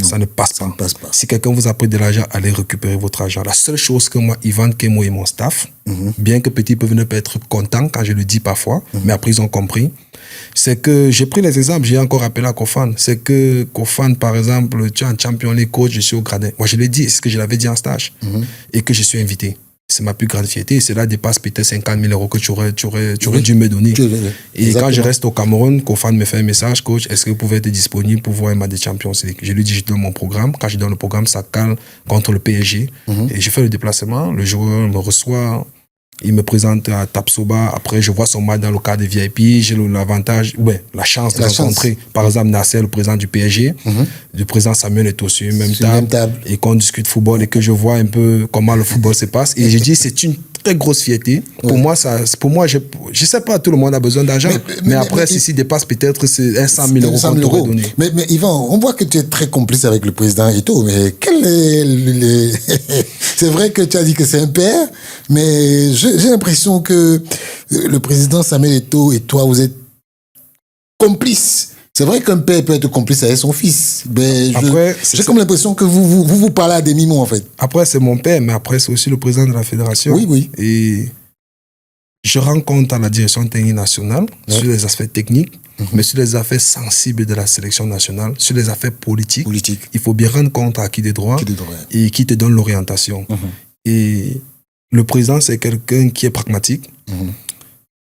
ça ne passe pas. Si quelqu'un vous a pris de l'argent, allez récupérer votre argent. La seule chose que moi, Ivan, Kemo et mon staff, bien que petits peuvent ne pas être contents quand je le dis parfois, mais après ils ont compris, c'est que j'ai pris les exemples, j'ai encore appelé à Kofan. C'est que Kofan, par exemple, tu es en Champions League coach, je suis au gradin. Moi, je l'ai dit, c'est ce que je l'avais dit en stage, et que je suis invité. C'est ma plus grande fierté. Et cela dépasse peut-être 50 000 euros que tu aurais dû me donner. Et quand je reste au Cameroun, Kofan me fait un message, coach, est-ce que vous pouvez être disponible pour voir un match de Champions League? Je lui dis, je donne mon programme. Quand je donne le programme, ça cale contre le PSG. Et je fais le déplacement. Le joueur me reçoit. Il me présente à Tapsoba. Après, je vois son match dans le cadre de VIP. J'ai l'avantage, la chance de rencontrer, par exemple, Nasser, le président du PSG. Le président Samuel est aussi même table. Et qu'on discute football et que je vois un peu comment le football se passe. Et je dis, c'est une très grosse fierté. Pour moi, je sais pas, tout le monde a besoin d'argent. Mais après, ceci dépasse peut-être 100 000 euros qu'on t'aurait donné. Mais Yvan, on voit que tu es très complice avec le président et tout. Mais quel est c'est vrai que tu as dit que c'est un père, mais j'ai l'impression que le président Samuel Eto'o et toi, vous êtes complices. C'est vrai qu'un père peut être complice avec son fils. Mais j'ai comme l'impression que vous parlez à des mimos, en fait. Après, c'est mon père, mais après, c'est aussi le président de la fédération. Oui. Et je rends compte à la direction technique nationale sur les aspects techniques, mais sur les affaires sensibles de la sélection nationale, sur les affaires politiques. Il faut bien rendre compte à qui des droits et qui te donne l'orientation. Et le président, c'est quelqu'un qui est pragmatique,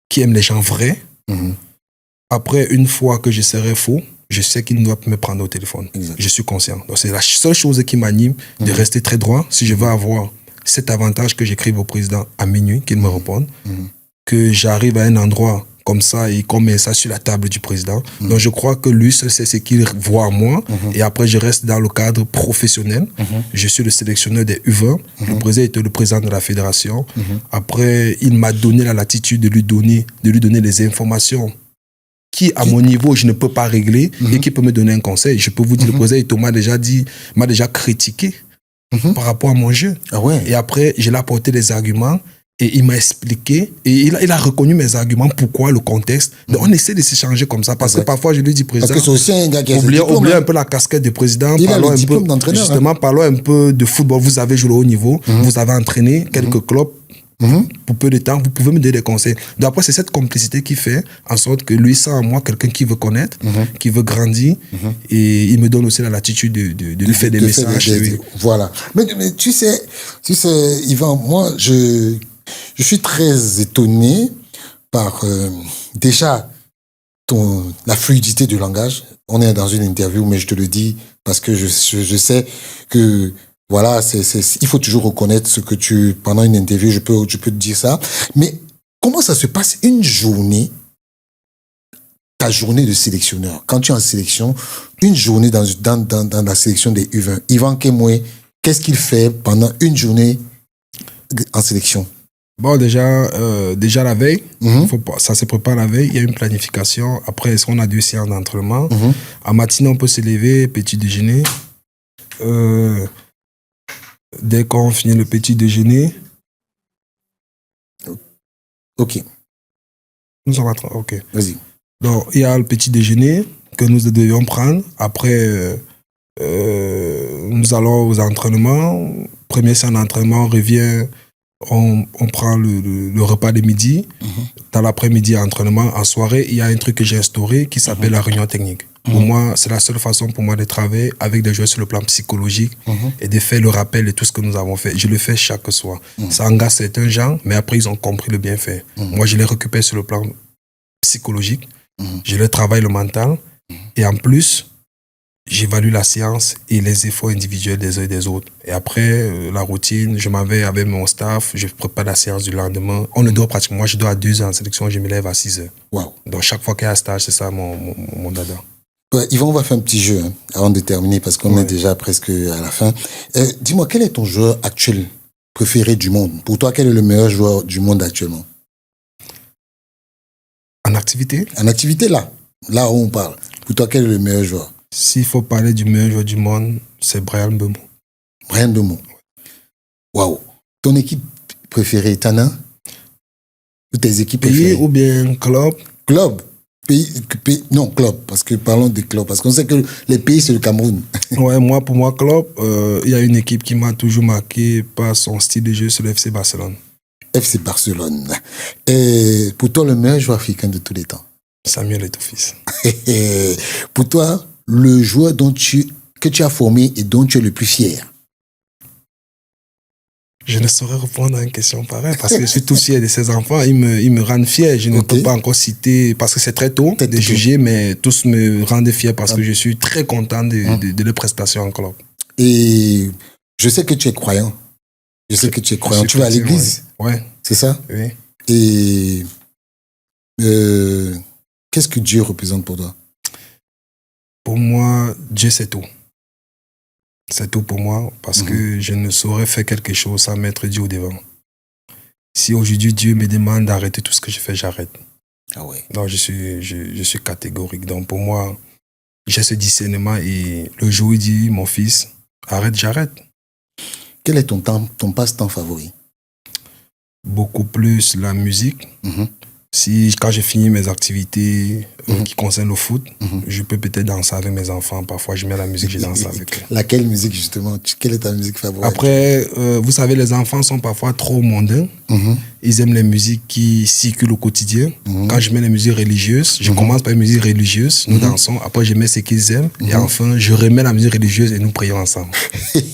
qui aime les gens vrais. Après, une fois que je serai faux, je sais qu'il doit me prendre au téléphone. Je suis conscient. Donc, c'est la seule chose qui m'anime de rester très droit. Si je veux avoir cet avantage que j'écrive au président à minuit, qu'il me réponde, que j'arrive à un endroit comme ça et qu'on met ça sur la table du président. Donc, je crois que lui, c'est ce qu'il voit en moi. Et après, je reste dans le cadre professionnel. Je suis le sélectionneur des U20. Le président était le président de la fédération. Après, il m'a donné la latitude de lui donner les informations qui, à mon niveau, je ne peux pas régler et qui peut me donner un conseil. Je peux vous dire, le président m'a déjà critiqué par rapport à mon jeu. Ah ouais. Et après, je l'ai apporté des arguments Et il m'a expliqué, et il a reconnu mes arguments, pourquoi, le contexte. Donc, on essaie de s'échanger comme ça, parce que parfois, je lui dis, président, parce que c'est aussi un gars qui a oubliez un peu la casquette de président. Il a le diplôme d'entraîneur. Justement, parlons un peu de football. Vous avez joué au haut niveau, vous avez entraîné quelques clubs. Pour peu de temps, vous pouvez me donner des conseils. Donc après, c'est cette complicité qui fait en sorte que lui sent en moi quelqu'un qui veut connaître, qui veut grandir, et il me donne aussi la latitude de lui faire des messages. Voilà. Mais tu sais, Yvan, moi, je suis très étonné par déjà la fluidité du langage. On est dans une interview, mais je te le dis parce que je sais que voilà, il faut toujours reconnaître ce que pendant une interview, je peux te dire ça. Mais comment ça se passe une journée, ta journée de sélectionneur, quand tu es en sélection, une journée dans la sélection des U20, Yvan Kemoe, qu'est-ce qu'il fait pendant une journée en sélection? Bon, déjà la veille, ça se prépare la veille, il y a une planification. Après, on a 2 séances d'entraînement. En matinée, on peut se lever, petit déjeuner. Dès qu'on finit le petit déjeuner. Ok. Nous sommes ok. Vas-y. Donc, il y a le petit déjeuner que nous devions prendre. Après, nous allons aux entraînements. Premier séance d'entraînement, on revient, on prend le repas de midi. Dans l'après-midi, entraînement. En soirée, il y a un truc que j'ai instauré qui s'appelle la réunion technique. Pour moi, c'est la seule façon pour moi de travailler avec des joueurs sur le plan psychologique et de faire le rappel de tout ce que nous avons fait. Je le fais chaque soir. Ça engage certains gens, mais après, ils ont compris le bienfait. Moi, je les récupère sur le plan psychologique. Je les travaille le mental. Et en plus, j'évalue la séance et les efforts individuels des uns et des autres. Et après, la routine, je m'en vais avec mon staff, je prépare la séance du lendemain. On ne dort pratiquement. Moi, je dors à 2 heures en sélection, je me lève à 6 heures. Wow. Donc, chaque fois qu'il y a un stage, c'est ça mon dada. Yvan, on va faire un petit jeu avant de terminer parce qu'on est déjà presque à la fin. Dis-moi, quel est ton joueur actuel préféré du monde? Pour toi, quel est le meilleur joueur du monde actuellement? En activité? En activité, là où on parle. Pour toi, quel est le meilleur joueur? S'il faut parler du meilleur joueur du monde, c'est Bryan Mbeumo. Bryan Mbeumo. Waouh. Ton équipe préférée, t'en as? Ou tes équipes préférées? Pays ou bien club? Club. Pays, non, club, parce que parlons de club, parce qu'on sait que les pays, c'est le Cameroun. Ouais, pour moi, club, il y a une équipe qui m'a toujours marqué par son style de jeu, c'est le FC Barcelone. FC Barcelone. Et pour toi, le meilleur joueur africain de tous les temps? Samuel Eto'o-Fils. Pour toi, le joueur que tu as formé et dont tu es le plus fier? Je ne saurais répondre à une question pareille parce que je suis tout fier de ces enfants. Ils me rendent fier. Je ne peux pas encore citer, parce que c'est très tôt de juger, mais tous me rendent fier parce que je suis très content de leurs prestations en club. Et je sais que tu es croyant. Tu vas à l'église? Ouais. C'est ça? Oui. Et qu'est-ce que Dieu représente pour toi? Pour moi, Dieu, c'est tout. C'est tout pour moi, parce que je ne saurais faire quelque chose sans mettre Dieu au devant. Si aujourd'hui Dieu me demande d'arrêter tout ce que je fais, j'arrête. Ah ouais. Donc je suis catégorique. Donc pour moi, j'ai ce discernement et le jour où il dit, mon fils, arrête, j'arrête. Quel est ton passe-temps favori? Beaucoup plus la musique. Quand j'ai fini mes activités qui concernent le foot, je peux peut-être danser avec mes enfants. Parfois, je mets la musique, je danse avec eux. Laquelle musique, justement? Quelle est ta musique favorite? Après, vous savez, les enfants sont parfois trop mondains. Ils aiment les musiques qui circulent au quotidien. Quand je mets les musiques religieuses, je commence par les musiques religieuses, nous dansons. Après, je mets ce qu'ils aiment. Et enfin, je remets la musique religieuse et nous prions ensemble.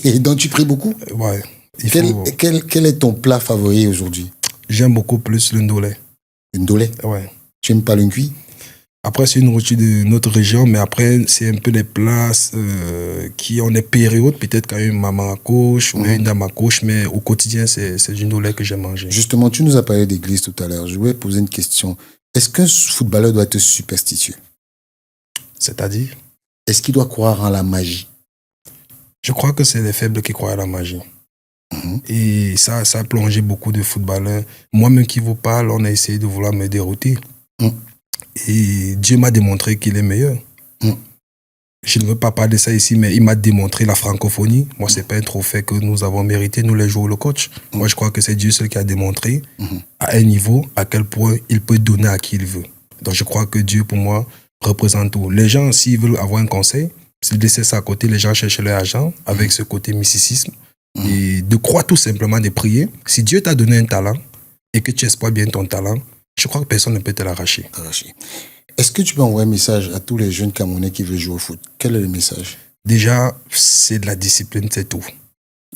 Et donc, tu pries beaucoup? Ouais. Quel est ton plat favori aujourd'hui? J'aime beaucoup plus le ndolé. Ndolé? Ouais. Tu n'aimes pas le cuit? Après, c'est une nourriture de notre région, mais après, c'est un peu des plats qui ont des périodes. Peut-être quand une maman accouche ou une dame accouche, mais au quotidien, c'est du ndolé que j'ai mangé. Justement, tu nous as parlé d'église tout à l'heure. Je voulais poser une question. Est-ce qu'un footballeur doit être superstitieux? C'est-à-dire? Est-ce qu'il doit croire en la magie? Je crois que c'est les faibles qui croient à la magie. Et ça a plongé beaucoup de footballeurs. Moi-même qui vous parle, on a essayé de vouloir me dérouter. Et Dieu m'a démontré qu'il est meilleur. je ne veux pas parler de ça ici, mais il m'a démontré la francophonie. Moi, c'est pas un trophée que nous avons mérité, nous les joueurs, le coach. Moi, je crois que c'est Dieu seul qui a démontré à un niveau à quel point il peut donner à qui il veut. Donc, je crois que Dieu, pour moi, représente tout. Les gens, s'ils veulent avoir un conseil, c'est de laisser ça à côté. Les gens cherchent leur argent avec ce côté mysticisme et de croire tout simplement, de prier. Si Dieu t'a donné un talent et que tu exploites bien ton talent, je crois que personne ne peut te l'arracher. Est-ce que tu peux envoyer un message à tous les jeunes Camerounais qui veulent jouer au foot? Quel est le message? Déjà, c'est de la discipline, c'est tout.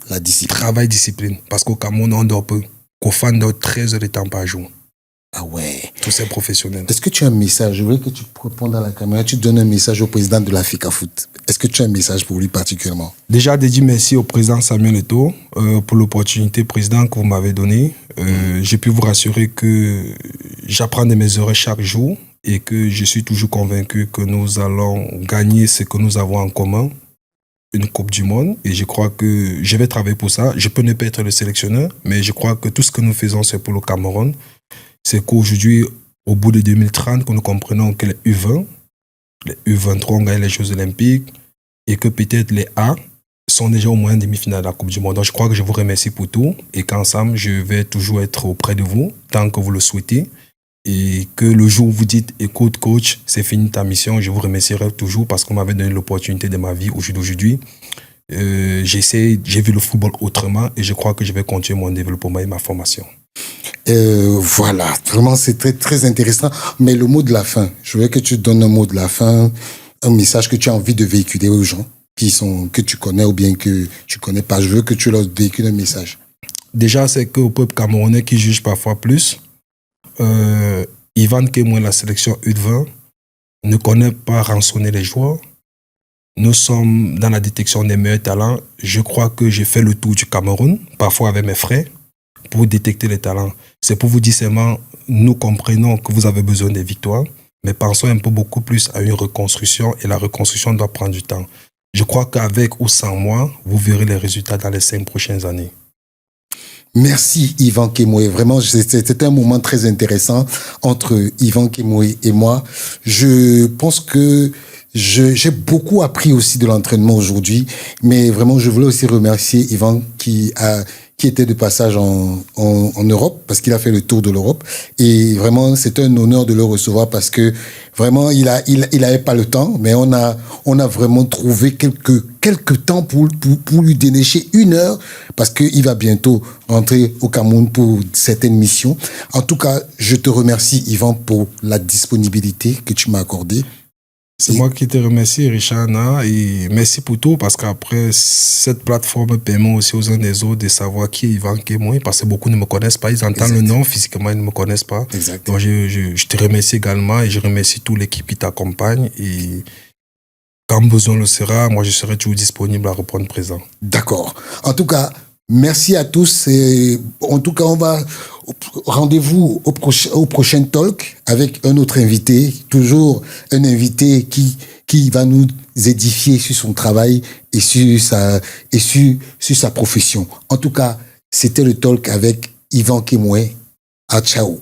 La discipline. Travail, discipline. Parce qu'au Cameroun, on dort peu. Qu'au fan dort 13 heures de temps par jour. Ah ouais. Tout c'est professionnel. Est-ce que tu as un message? Je voudrais que tu répondes à la caméra. Tu donnes un message au président de l'Africa Foot. Est-ce que tu as un message pour lui particulièrement? Déjà, de dire merci au président Samuel Eto'o pour l'opportunité, président, que vous m'avez donnée. J'ai pu vous rassurer que j'apprends de mes erreurs chaque jour et que je suis toujours convaincu que nous allons gagner ce que nous avons en commun, une Coupe du Monde. Et je crois que je vais travailler pour ça. Je peux ne pas être le sélectionneur, mais je crois que tout ce que nous faisons, c'est pour le Cameroun. C'est qu'aujourd'hui, au bout de 2030, que nous comprenons que les U20, les U23 ont gagné les Jeux Olympiques et que peut-être les A sont déjà au moins en demi-finale de la Coupe du Monde. Donc je crois que je vous remercie pour tout et qu'ensemble, je vais toujours être auprès de vous tant que vous le souhaitez. Et que le jour où vous dites « Écoute, coach, c'est fini ta mission », je vous remercierai toujours parce qu'on m'avait donné l'opportunité de ma vie aujourd'hui. J'ai vu le football autrement et je crois que je vais continuer mon développement et ma formation. Voilà, vraiment c'est très très intéressant. Mais le mot de la fin, je veux que tu donnes un mot de la fin, un message que tu as envie de véhiculer aux gens que tu connais ou bien que tu connais pas. Je veux que tu leur véhicules un message. Déjà, c'est qu'au peuple camerounais qui juge parfois plus, Ivan Kemoy, la sélection U20, ne connaît pas rançonner les joueurs. Nous sommes dans la détection des meilleurs talents. Je crois que j'ai fait le tour du Cameroun, parfois avec mes frères, pour détecter les talents. C'est pour vous dire seulement, nous comprenons que vous avez besoin des victoires, mais pensons un peu beaucoup plus à une reconstruction et la reconstruction doit prendre du temps. Je crois qu'avec ou sans moi, vous verrez les résultats dans les 5 prochaines années. Merci Ivan Kemoy. Vraiment, c'était un moment très intéressant entre Ivan Kemoy et moi. Je pense que j'ai beaucoup appris aussi de l'entraînement aujourd'hui, mais vraiment, je voulais aussi remercier Ivan qui était de passage en Europe, parce qu'il a fait le tour de l'Europe. Et vraiment, c'est un honneur de le recevoir parce que vraiment, il avait pas le temps, mais on a vraiment trouvé quelques temps pour lui dénicher 1 heure parce qu'il va bientôt rentrer au Cameroun pour certaines missions. En tout cas, je te remercie, Ivan, pour la disponibilité que tu m'as accordée. C'est moi qui te remercie, Richard, et merci pour tout, parce qu'après, cette plateforme permet aussi aux uns des autres de savoir qui est Ivan Kemoy, parce que beaucoup ne me connaissent pas, ils entendent le nom, physiquement, ils ne me connaissent pas. Exact. Donc, je te remercie également, et je remercie toute l'équipe qui t'accompagne, et quand besoin le sera, moi, je serai toujours disponible à reprendre présent. D'accord. En tout cas, merci à tous, et en tout cas, on va rendez-vous au prochain talk avec un autre invité, toujours un invité qui va nous édifier sur son travail et sur sa profession. En tout cas, c'était le talk avec Ivan Kemoy. À ciao.